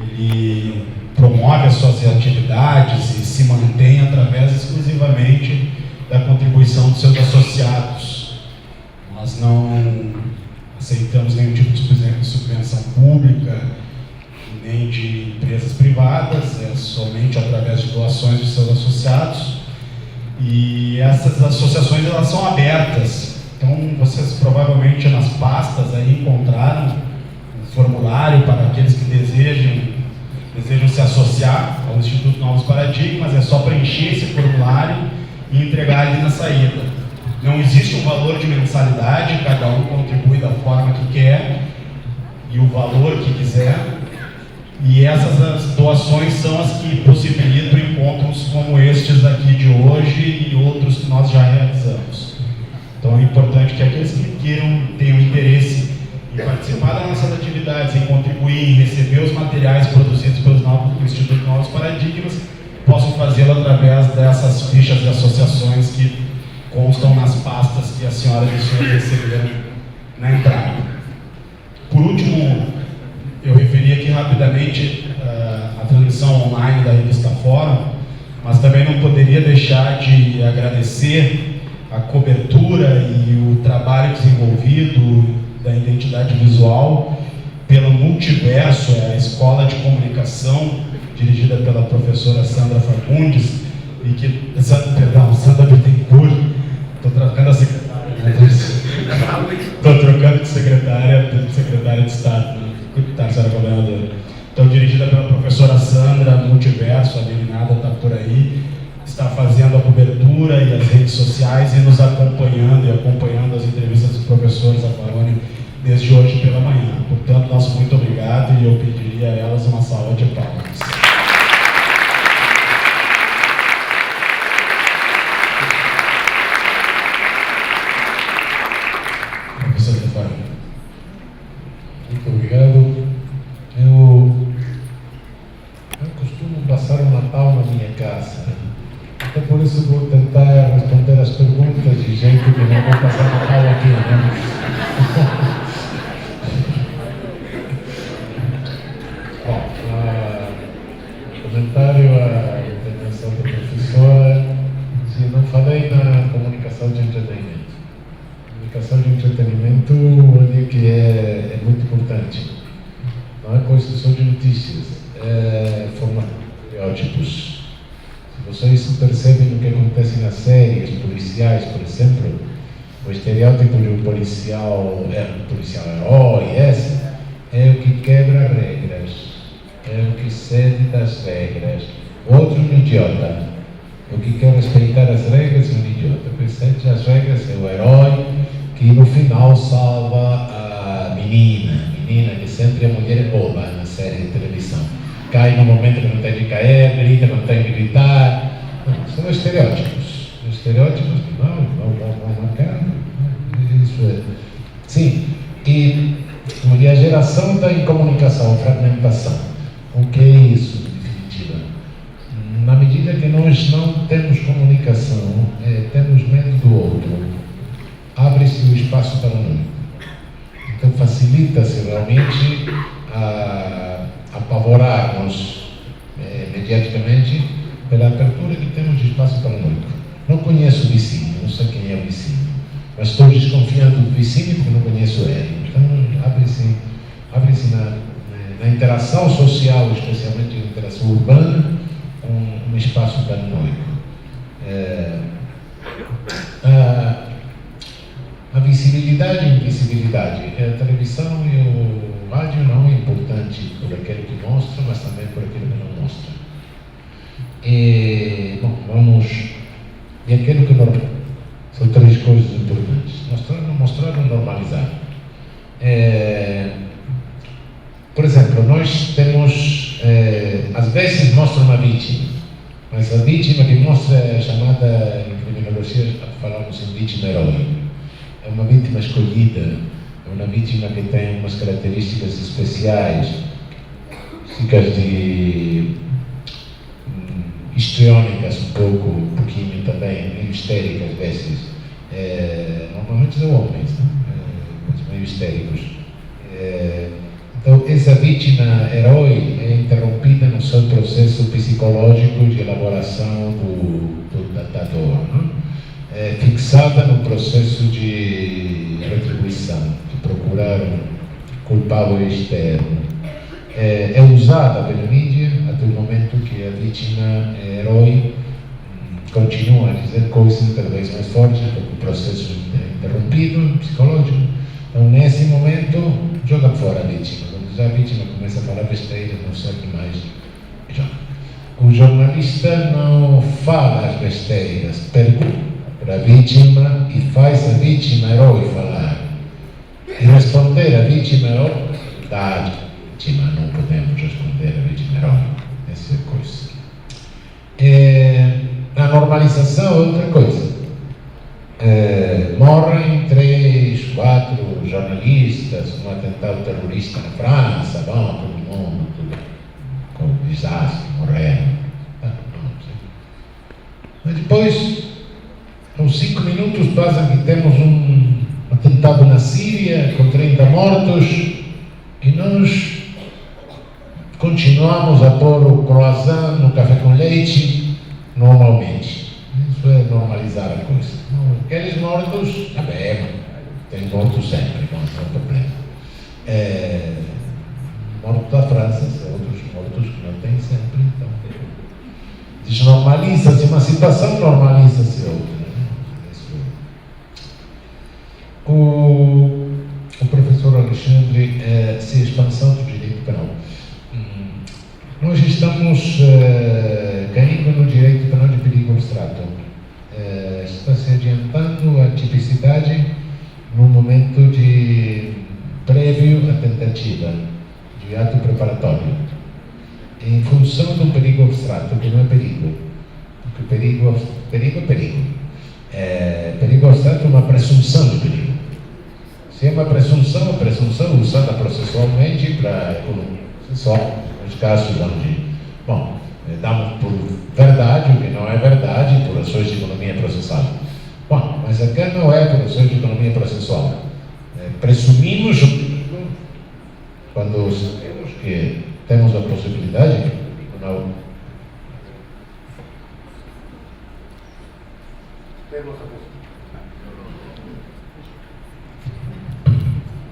ele promove as suas atividades e se mantém através exclusivamente da contribuição dos seus associados. Nós não aceitamos nenhum tipo de subvenção pública, nem de empresas privadas, é somente através de doações de seus associados. E essas associações, elas são abertas. Então, vocês provavelmente nas pastas aí encontraram um formulário para aqueles que desejam se associar ao Instituto Novos Paradigmas. É só preencher esse formulário e entregar ali na saída. Não existe um valor de mensalidade, cada um contribui da forma que quer e o valor que quiser. E essas as doações são as que possibilitam encontros como estes aqui de hoje e outros que nós já realizamos. Então é importante que aqueles que tenham interesse em participar das nossas atividades, em contribuir, em receber os materiais produzidos pelo Instituto Novos Paradigmas, possam fazê-lo através dessas fichas de associações que constam nas pastas que a senhora e os senhores receberam na entrada. Por último, eu referi aqui rapidamente a transmissão online da revista Fórum, mas também não poderia deixar de agradecer a cobertura e o trabalho desenvolvido da identidade visual pela Multiverso, a escola de comunicação dirigida pela professora Sandra Fagundes, e que, Sandra Bittencourt, estou trocando a secretária, estou trocando de secretária de Estado, senhora governadora. Então, dirigida pela professora Sandra, Multiverso, a meninada está por aí, está fazendo a cobertura e as redes sociais e nos acompanhando e acompanhando as entrevistas dos professores Zaffaroni desde hoje pela manhã. Portanto, nosso muito obrigado e eu pediria a elas uma salva de palmas. Professor Zaffaroni. Muito obrigado. Eu costumo passar o Natal na minha casa. Então, por isso vou tentar responder as perguntas de gente que não vou passar o Natal aqui, né? Bom, comentário à intervenção da professora. Se não falei na comunicação de entretenimento. Comunicação de entretenimento, olha que é muito importante. Não é coisa só de notícias, é formar estereótipos. Se vocês percebem o que acontece nas séries policiais, por exemplo, o estereótipo de um policial herói, esse é o que quebra regras, é o que cede das regras. Outro um idiota, o que quer respeitar as regras é um idiota, que cede as regras é o herói que no final salva a menina que sempre a mulher é boba na série de televisão. Cai no momento que não tem de cair, grita, não tem de gritar. São estereótipos. Estereótipos que não marcar. Isso é. Sim, e a geração da incomunicação, fragmentação. O que é isso, em definitiva? Na medida que nós não temos comunicação, temos medo do outro, abre-se o espaço para o único. Então facilita-se realmente a apavorar-nos mediaticamente pela abertura que temos de espaço para o único. Não conheço o vizinho, não sei quem é o vizinho, mas estou desconfiando do vizinho porque não conheço ele. Então abre-se na interação social, especialmente na interação urbana, num espaço paranoico. A visibilidade e invisibilidade. A televisão e o rádio não é importante por aquilo que mostra, mas também por aquilo que não mostra. E aquilo que não... São três coisas importantes. Mostrar ou normalizar. Por exemplo, nós temos... às vezes mostra uma vítima, mas a vítima que mostra é chamada em criminologia, falamos em vítima herói. É uma vítima escolhida, é uma vítima que tem umas características especiais, dicas de histriônicas um pouquinho também, meio histéricas às vezes. Normalmente são homens, mas meio histéricos. Então, essa vítima herói é interrompida no seu processo psicológico de elaboração da dor, não? É fixada no processo de retribuição, de procurar um culpável externo. É usada pela mídia até o momento que a vítima herói continua a dizer coisas cada vez mais fortes, porque o processo é interrompido, psicológico. Então, nesse momento, joga fora a vítima. Quando já a vítima começa a falar besteira, não serve mais, joga. O jornalista não fala as besteiras, pergunta para a vítima e faz a vítima herói falar. E responder a vítima herói, verdade, vítima, não podemos responder a vítima herói. Essa é a coisa. A normalização é outra coisa. Morrem 3, 4 jornalistas, um atentado terrorista na França, todo mundo, tudo com desastre, morreram. Mas depois, uns 5 minutos passam que temos um atentado na Síria com 30 mortos e nós continuamos a pôr o croissant no café com leite normalmente. Isso é normalizar a coisa. Aqueles mortos, bem, tem mortos sempre, não é problema. Mortos da França, são outros mortos que não tem sempre, então. Desnormaliza-se uma situação, normaliza-se outra. O professor Alexandre, se a expansão do direito penal. Nós estamos caindo no direito penal de perigo abstrato. Está se adiantando a tipicidade no momento de prévio à tentativa, de ato preparatório, em função do perigo abstrato, que não é perigo, porque perigo é perigo. Perigo abstrato é uma presunção de perigo. Se é uma presunção, a presunção usada processualmente para só nos casos onde, damos por verdade o que não é verdade por ações de economia processual. Mas aqui não é por ações de economia processual. Presumimos quando sabemos que temos a possibilidade,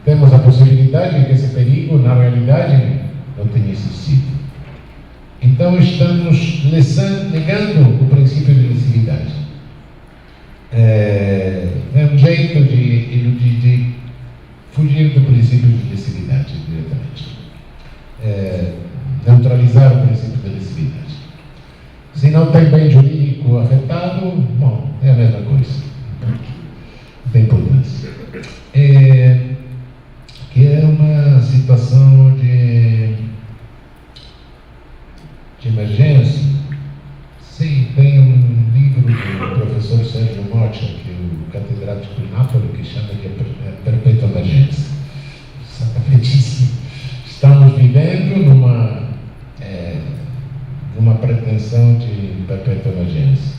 temos a possibilidade de que esse perigo, na realidade, não tenha existido. Então, estamos negando o princípio de lesividade. É um jeito de fugir do princípio de lesividade diretamente. Neutralizar o princípio de lesividade. Se não tem bem jurídico afetado, é a mesma coisa. Não tem importância. Que é uma situação de emergência. Sim, tem um livro do professor Sérgio Motta, que é o catedrático de Nápoles, que chama de Perpétua Emergência. Exatamente. Estamos vivendo numa pretensão de perpétua emergência.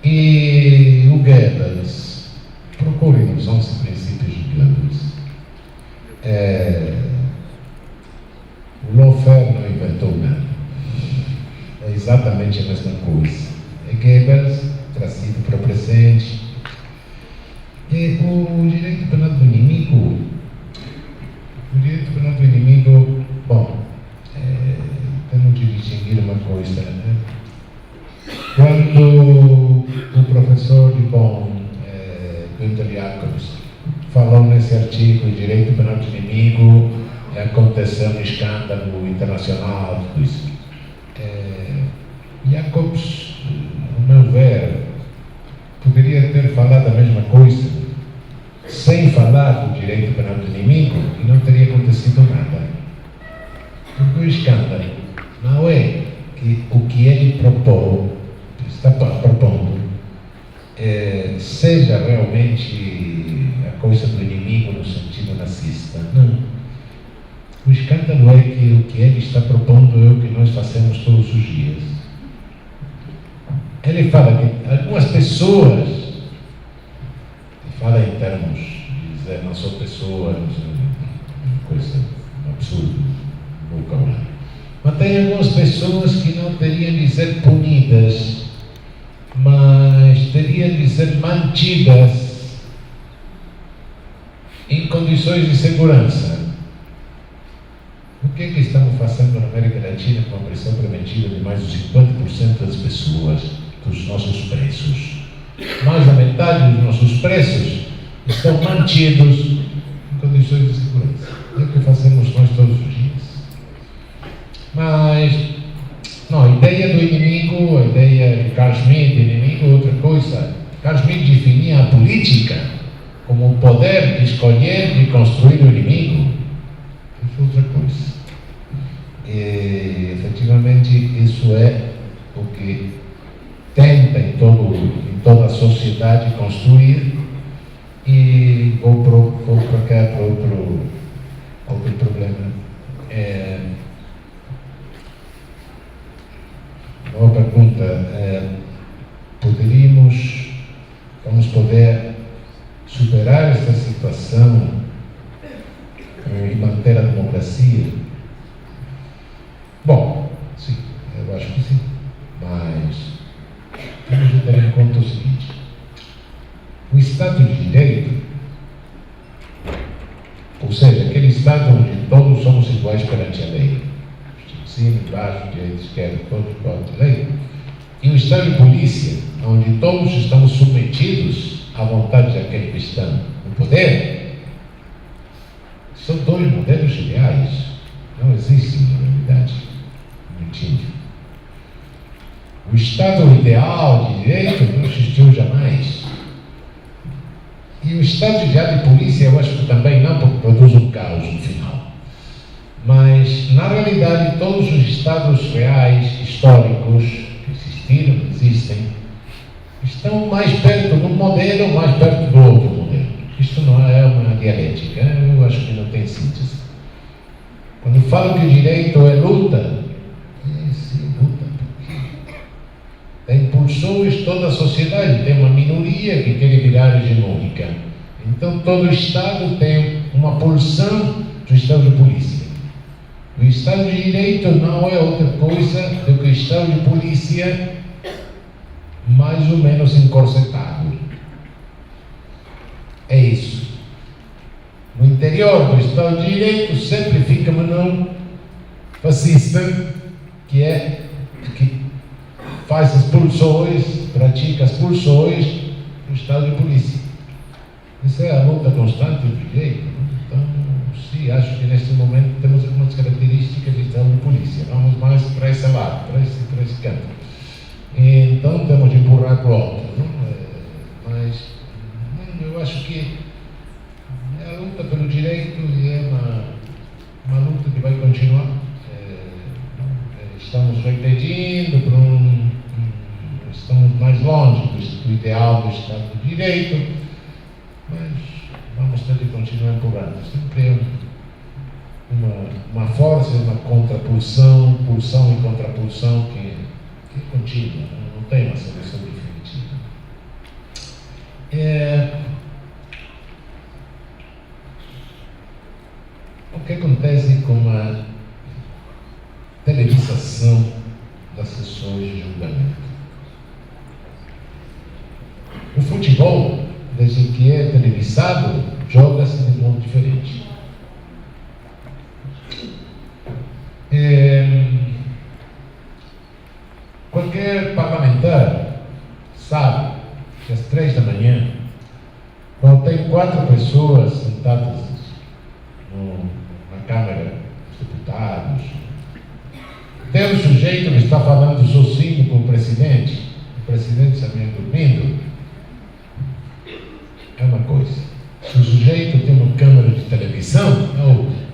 E o Goebbels, procurem os 11 princípios de Goebbels. O Lawfare não inventou nada. É exatamente a mesma coisa. É Goebbels trazido para o presente. E o direito penal do inimigo. O direito penal do inimigo, temos de distinguir uma coisa, né? Quando o professor de Günther Jacobs falou nesse artigo, direito penal de inimigo, aconteceu um escândalo internacional, tudo isso. Jacobs, no meu ver, poderia ter falado a mesma coisa, sem falar do direito penal do inimigo, e não teria acontecido nada. Porque o escândalo não é que o que ele está propondo, seja realmente a coisa do inimigo no sentido nazista. Não. O escândalo é que o que ele está propondo é o que nós fazemos todos os dias. Ele fala que algumas pessoas, fala em termos de dizer não sou pessoa, não sou coisa absurda, vocabulário. Mas tem algumas pessoas que não teriam de ser punidas, mas teriam de ser mantidas em condições de segurança. O que é que estamos fazendo na América Latina com a prisão preventiva de mais de 50% das pessoas, dos nossos presos? Mais da metade dos nossos presos estão mantidos em condições de segurança. É o que fazemos nós todos os dias. Mas, não, a ideia do inimigo, a ideia de Carl Schmitt, de inimigo é outra coisa. Carl Schmitt definia a política como o poder de escolher e construir o inimigo. Isso é outra coisa. E, efetivamente, isso é o que tenta em toda a sociedade construir. E vou para cá para outro problema. Uma pergunta: vamos poder superar essa situação e manter a democracia? Bom, sim, eu acho que sim, mas temos que ter em conta o seguinte: o Estado de Direito, ou seja, aquele Estado onde todos somos iguais perante a lei, cima, embaixo, direita, esquerda, todos podem lei, e o Estado de polícia, onde todos estamos submetidos à vontade daquele que está no poder, são dois modelos ideais, não existem na realidade. O Estado ideal de direito não existiu jamais. E o Estado ideal de polícia, eu acho que também não, porque produz um caos no final. Mas, na realidade, todos os Estados reais, históricos, que existiram, existem, estão mais perto de um modelo, mais perto do outro modelo. Isto não é uma dialética, eu acho que não tem síntese. Quando falo que o direito é luta, sim, luta, porque tem pulsões toda a sociedade, tem uma minoria que quer virar hegemônica. Então todo o Estado tem uma pulsão do Estado de polícia. O Estado de Direito não é outra coisa do que o Estado de polícia mais ou menos encorsetado. É isso. No interior do Estado de Direito sempre fica uma não fascista, que faz as pulsões, pratica as pulsões do Estado de polícia. Essa é a luta constante do direito. Então, sim, acho que neste momento temos algumas características de Estado de polícia. Vamos mais para esse lado, para esse canto. Então, temos de empurrar para o outro. Mas eu acho que é a luta pelo direito e é uma luta que vai continuar. Estamos regredindo estamos mais longe do ideal do Estado de Direito, mas vamos ter que continuar empurrando. Sempre é uma força, uma contrapulsão, pulsão e contrapulsão que é contínua, não tem uma solução definitiva. O que acontece com a televisação das sessões de julgamento? O futebol, desde que é televisado, joga-se de modo diferente. manhã, quando tem 4 pessoas sentadas na Câmara dos Deputados, tem um sujeito que está falando sozinho com o presidente está meio dormindo, é uma coisa. Se o sujeito tem uma câmera de televisão, é outra.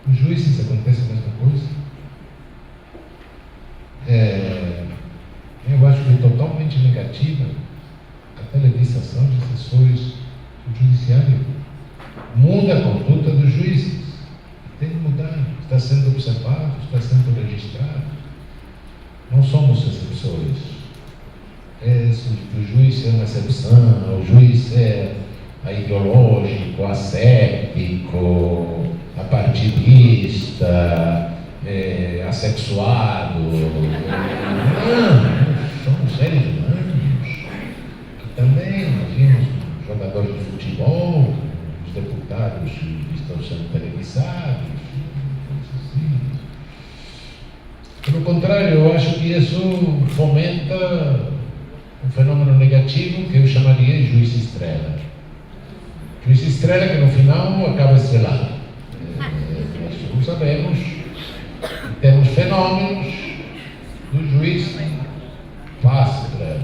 Os juízes acontece a mesma coisa. Eu acho que é totalmente negativa a televisação de sessões do judiciário. Muda a conduta dos juízes. Tem que mudar. Está sendo observado, está sendo registrado. Não somos exceções. O juiz é uma exceção, o juiz é ideológico, asséptico, apartidista, assexuado. Não, somos seres humanos. Também nós vimos jogadores de futebol, os deputados que estão sendo televisados, assim. Pelo contrário, eu acho que isso fomenta um fenômeno negativo que eu chamaria de juiz estrela. Juiz estrela que no final acaba estrelado. Nós sabemos que temos fenômenos do juiz fácil estrela.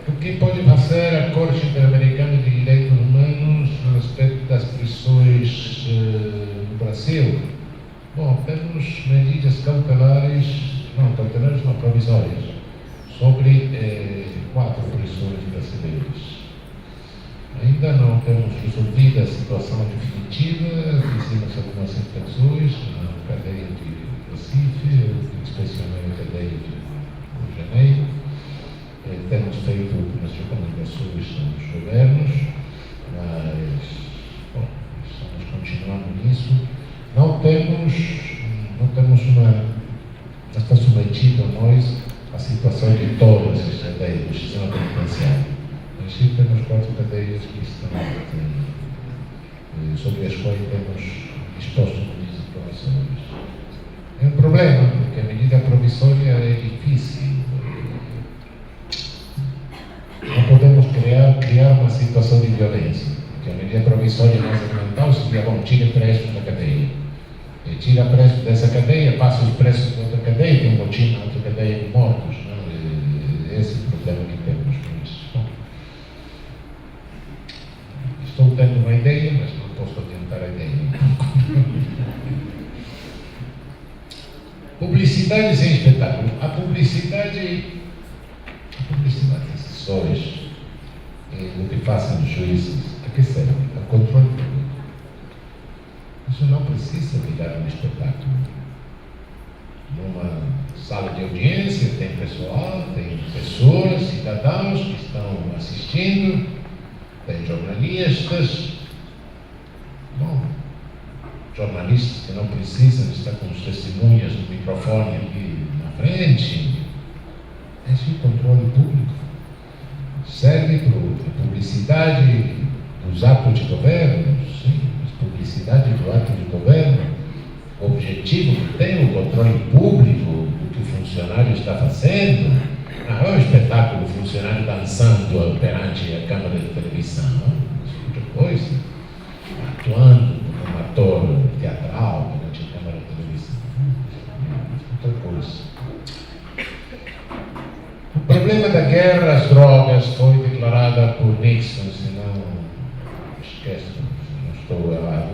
O que pode fazer a Corte Interamericana de Direitos Humanos a respeito das prisões no Brasil? Bom, temos medidas provisórias, sobre 4 prisões brasileiras. Ainda não temos resolvido a situação definitiva, fizemos algumas inspeções na cadeia de Recife, especialmente na cadeia de Rio de Janeiro. Temos feito algumas recomendações aos governos, mas estamos continuando nisso. Não está submetido a nós a situação de todas as cadeias do sistema penitenciário. Em si temos 4 cadeias que estão, sobre as quais temos exposto medidas provisórias. É um problema, porque a medida provisória é difícil. Não podemos criar uma situação de violência, porque a medida provisória mais fundamental seria bom, tira preso da cadeia. E tira preso dessa cadeia, passa os presos de outra cadeia, tem um botim na outra cadeia de mortos. Não? Esse é o problema que temos com isso. Bom, estou tendo uma ideia, mas não posso adiantar a ideia. Publicidade sem espetáculo. A publicidade das sessões, do que fazem os juízes, a que serve? A controle público. Isso não precisa virar um espetáculo. Numa sala de audiência tem pessoal, tem pessoas, cidadãos que estão assistindo, tem jornalistas. Bom, jornalistas que não precisam estar com os testemunhas do microfone aqui na frente. Esse é o controle público. Serve para a publicidade dos atos de governo, sim. Publicidade do ato de governo, o objetivo que tem o controle público do que o funcionário está fazendo. Não é um espetáculo, o funcionário dançando perante a câmara de televisão, outra coisa, atuando como um ator teatral perante a câmara de televisão, outra coisa. O problema da guerra às drogas foi declarada por Nixon, se não esqueço, estou errado.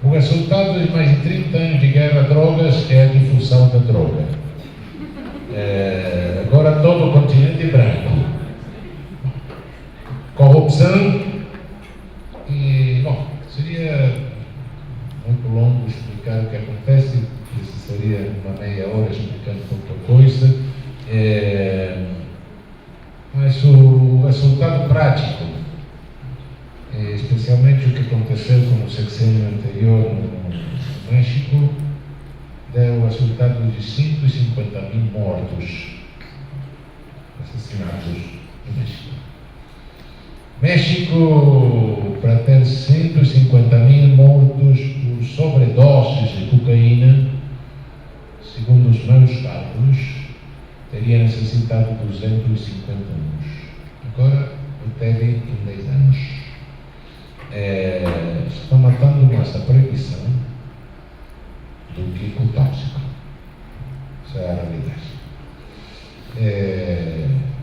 O resultado de mais de 30 anos de guerra a drogas é a difusão da droga. Agora todo o continente é branco. Corrupção e, bom, seria muito longo explicar o que acontece, precisaria uma meia hora explicando qualquer coisa, mas o resultado prático, especialmente o que aconteceu com o sexênio anterior no México, deu o resultado de 150.000 mortos, assassinatos no México. México, para ter 150.000 mortos por sobredoses de cocaína, segundo os meus cálculos, teria necessitado 250 anos. Agora, o teve em 10 anos. Estão matando mais a proibição do que o tóxico. Essa é a realidade.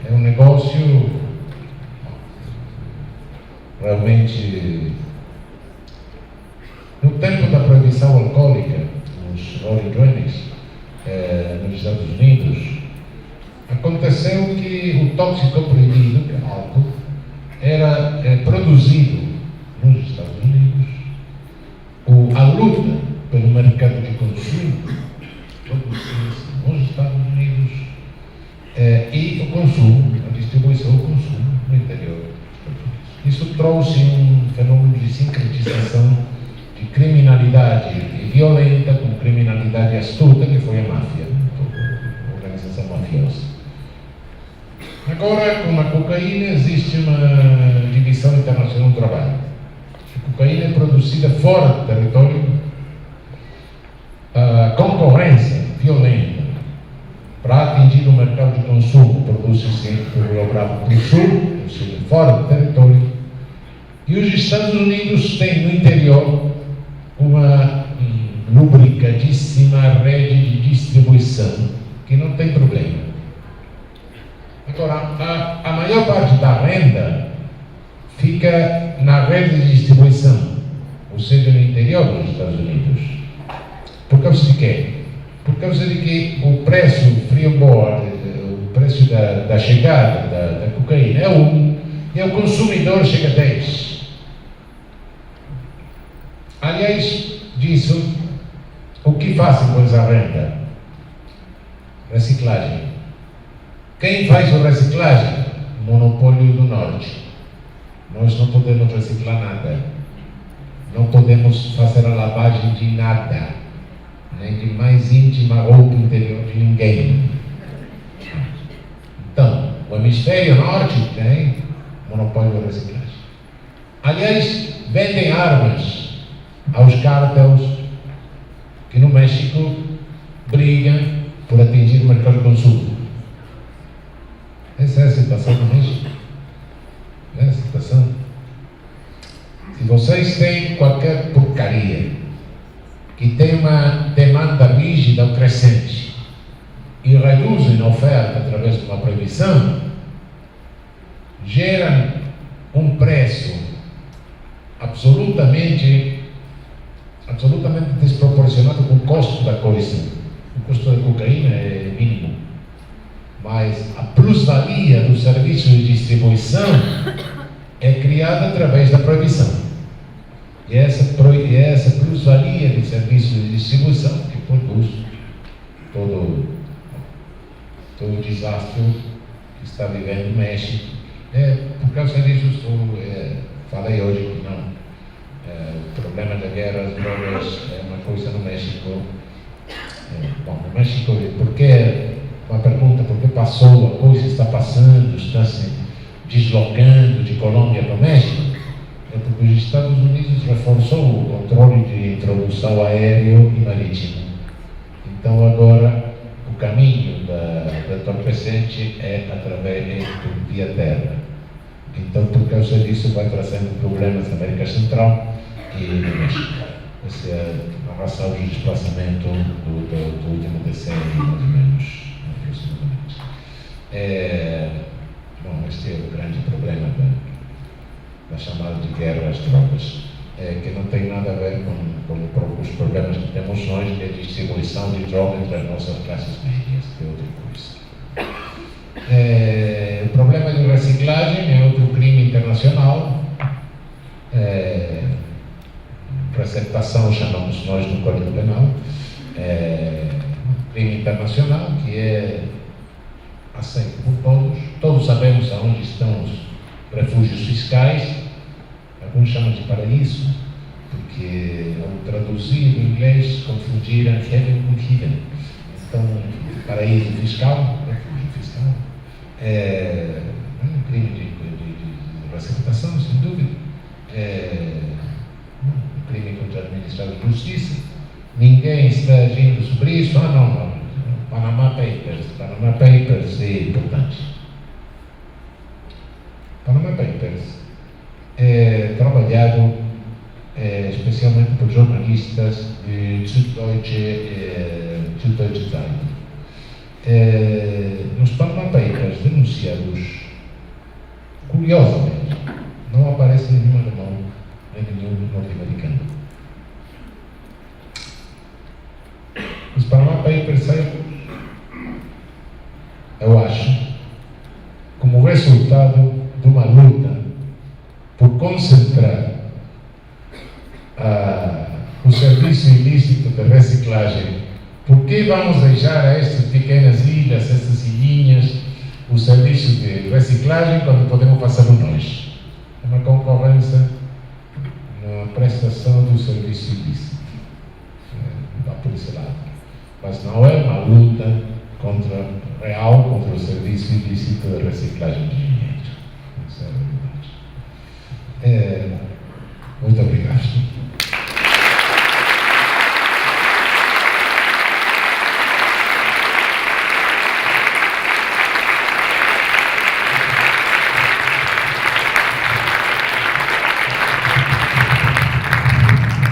É um negócio realmente. No tempo da proibição alcoólica, nos Rolling Jones, nos Estados Unidos, aconteceu que o tóxico proibido, que é o álcool, era produzido nos Estados Unidos. A luta pelo mercado de consumo produziu-se nos Estados Unidos e o consumo, a distribuição do consumo no interior. Isso trouxe um fenômeno de sincretização de criminalidade violenta com criminalidade astuta, que foi a máfia, a organização mafiosa. Agora, com a cocaína, existe uma divisão internacional do trabalho. A cocaína é produzida fora do território, a concorrência violenta para atingir o mercado de consumo produz-se por Rio Bravo do Sul, ou seja, fora do território, e os Estados Unidos têm no interior uma lubricadíssima rede de distribuição que não tem problema. Agora, a maior parte da renda fica na rede de distribuição, ou seja, no interior dos Estados Unidos. Por causa de quê? Por causa de que o preço freeboard, o preço da chegada da cocaína é 1 e o consumidor chega a 10. Aliás disso, o que fazem com essa renda? Reciclagem. Quem faz a reciclagem? Monopólio do Norte. Nós não podemos reciclar nada. Não podemos fazer a lavagem de nada. Nem de mais íntima roupa interior de ninguém. Então, o hemisfério norte tem monopólio da reciclagem. Aliás, vendem armas aos cárteis que no México brigam por atingir o mercado de consumo. Essa é a situação do México. É a situação. Se vocês têm qualquer porcaria que tem uma demanda rígida ou crescente e reduzem a oferta através de uma proibição, geram um preço absolutamente desproporcionado com o custo da coisa. O custo da cocaína é mínimo, mas a plusvalia do serviço de distribuição é criada através da proibição. E essa plusvalia do serviço de distribuição que produz todo o desastre que está vivendo o México. Por causa disso, falei hoje que não. O problema da guerra às drogas é uma coisa no México. No México, uma pergunta, por que passou, a coisa está passando, está se deslocando de Colômbia para o México? É porque os Estados Unidos reforçou o controle de introdução aéreo e marítimo. Então agora o caminho da entorpecente é através via terra. Então por causa disso vai trazendo problemas na América Central e no México. Essa é a razão de desplaçamento do último decênio, mais ou menos, aproximadamente. Este é o grande problema da chamada de guerra às drogas, que não tem nada a ver com os problemas que temos nós de distribuição de drogas entre as nossas classes médias, que é outra coisa. O problema de reciclagem é outro crime internacional. Preceptação chamamos nós no Código Penal. Crime internacional que é aceito por todos. Todos sabemos aonde estão os refúgios fiscais, alguns chamam de paraíso, porque ao traduzir do inglês confundiram heaven com hidden. Então, paraíso fiscal, refúgio fiscal, é um crime de receptação, sem dúvida, um crime contra a administração de justiça. Ninguém está agindo sobre isso. Não. Panama Papers. Panama Papers é importante. Panama Papers é trabalhado especialmente por jornalistas de Süddeutsche Zeitung. Nos Panama Papers denunciados, curiosamente, não aparece nenhum alemão nem nenhum norte-americano. Os Panama Papers saem, eu acho, como resultado de uma luta por concentrar o serviço ilícito de reciclagem. Por que vamos deixar a estas pequenas ilhas, estas ilhinhas, o serviço de reciclagem quando podemos fazê-lo nós? É uma concorrência na prestação do serviço ilícito. Vai por esse lado. Mas não é uma luta real contra o serviço ilícito de reciclagem de dinheiro. Isso é a verdade. Muito obrigado.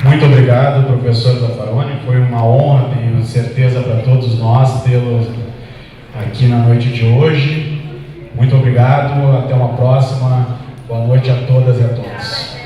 Muito obrigado, professor Zaffaroni. Foi uma honra, tenho certeza, para todos nós tê-lo aqui na noite de hoje. Muito obrigado, até uma próxima. Boa noite a todas e a todos.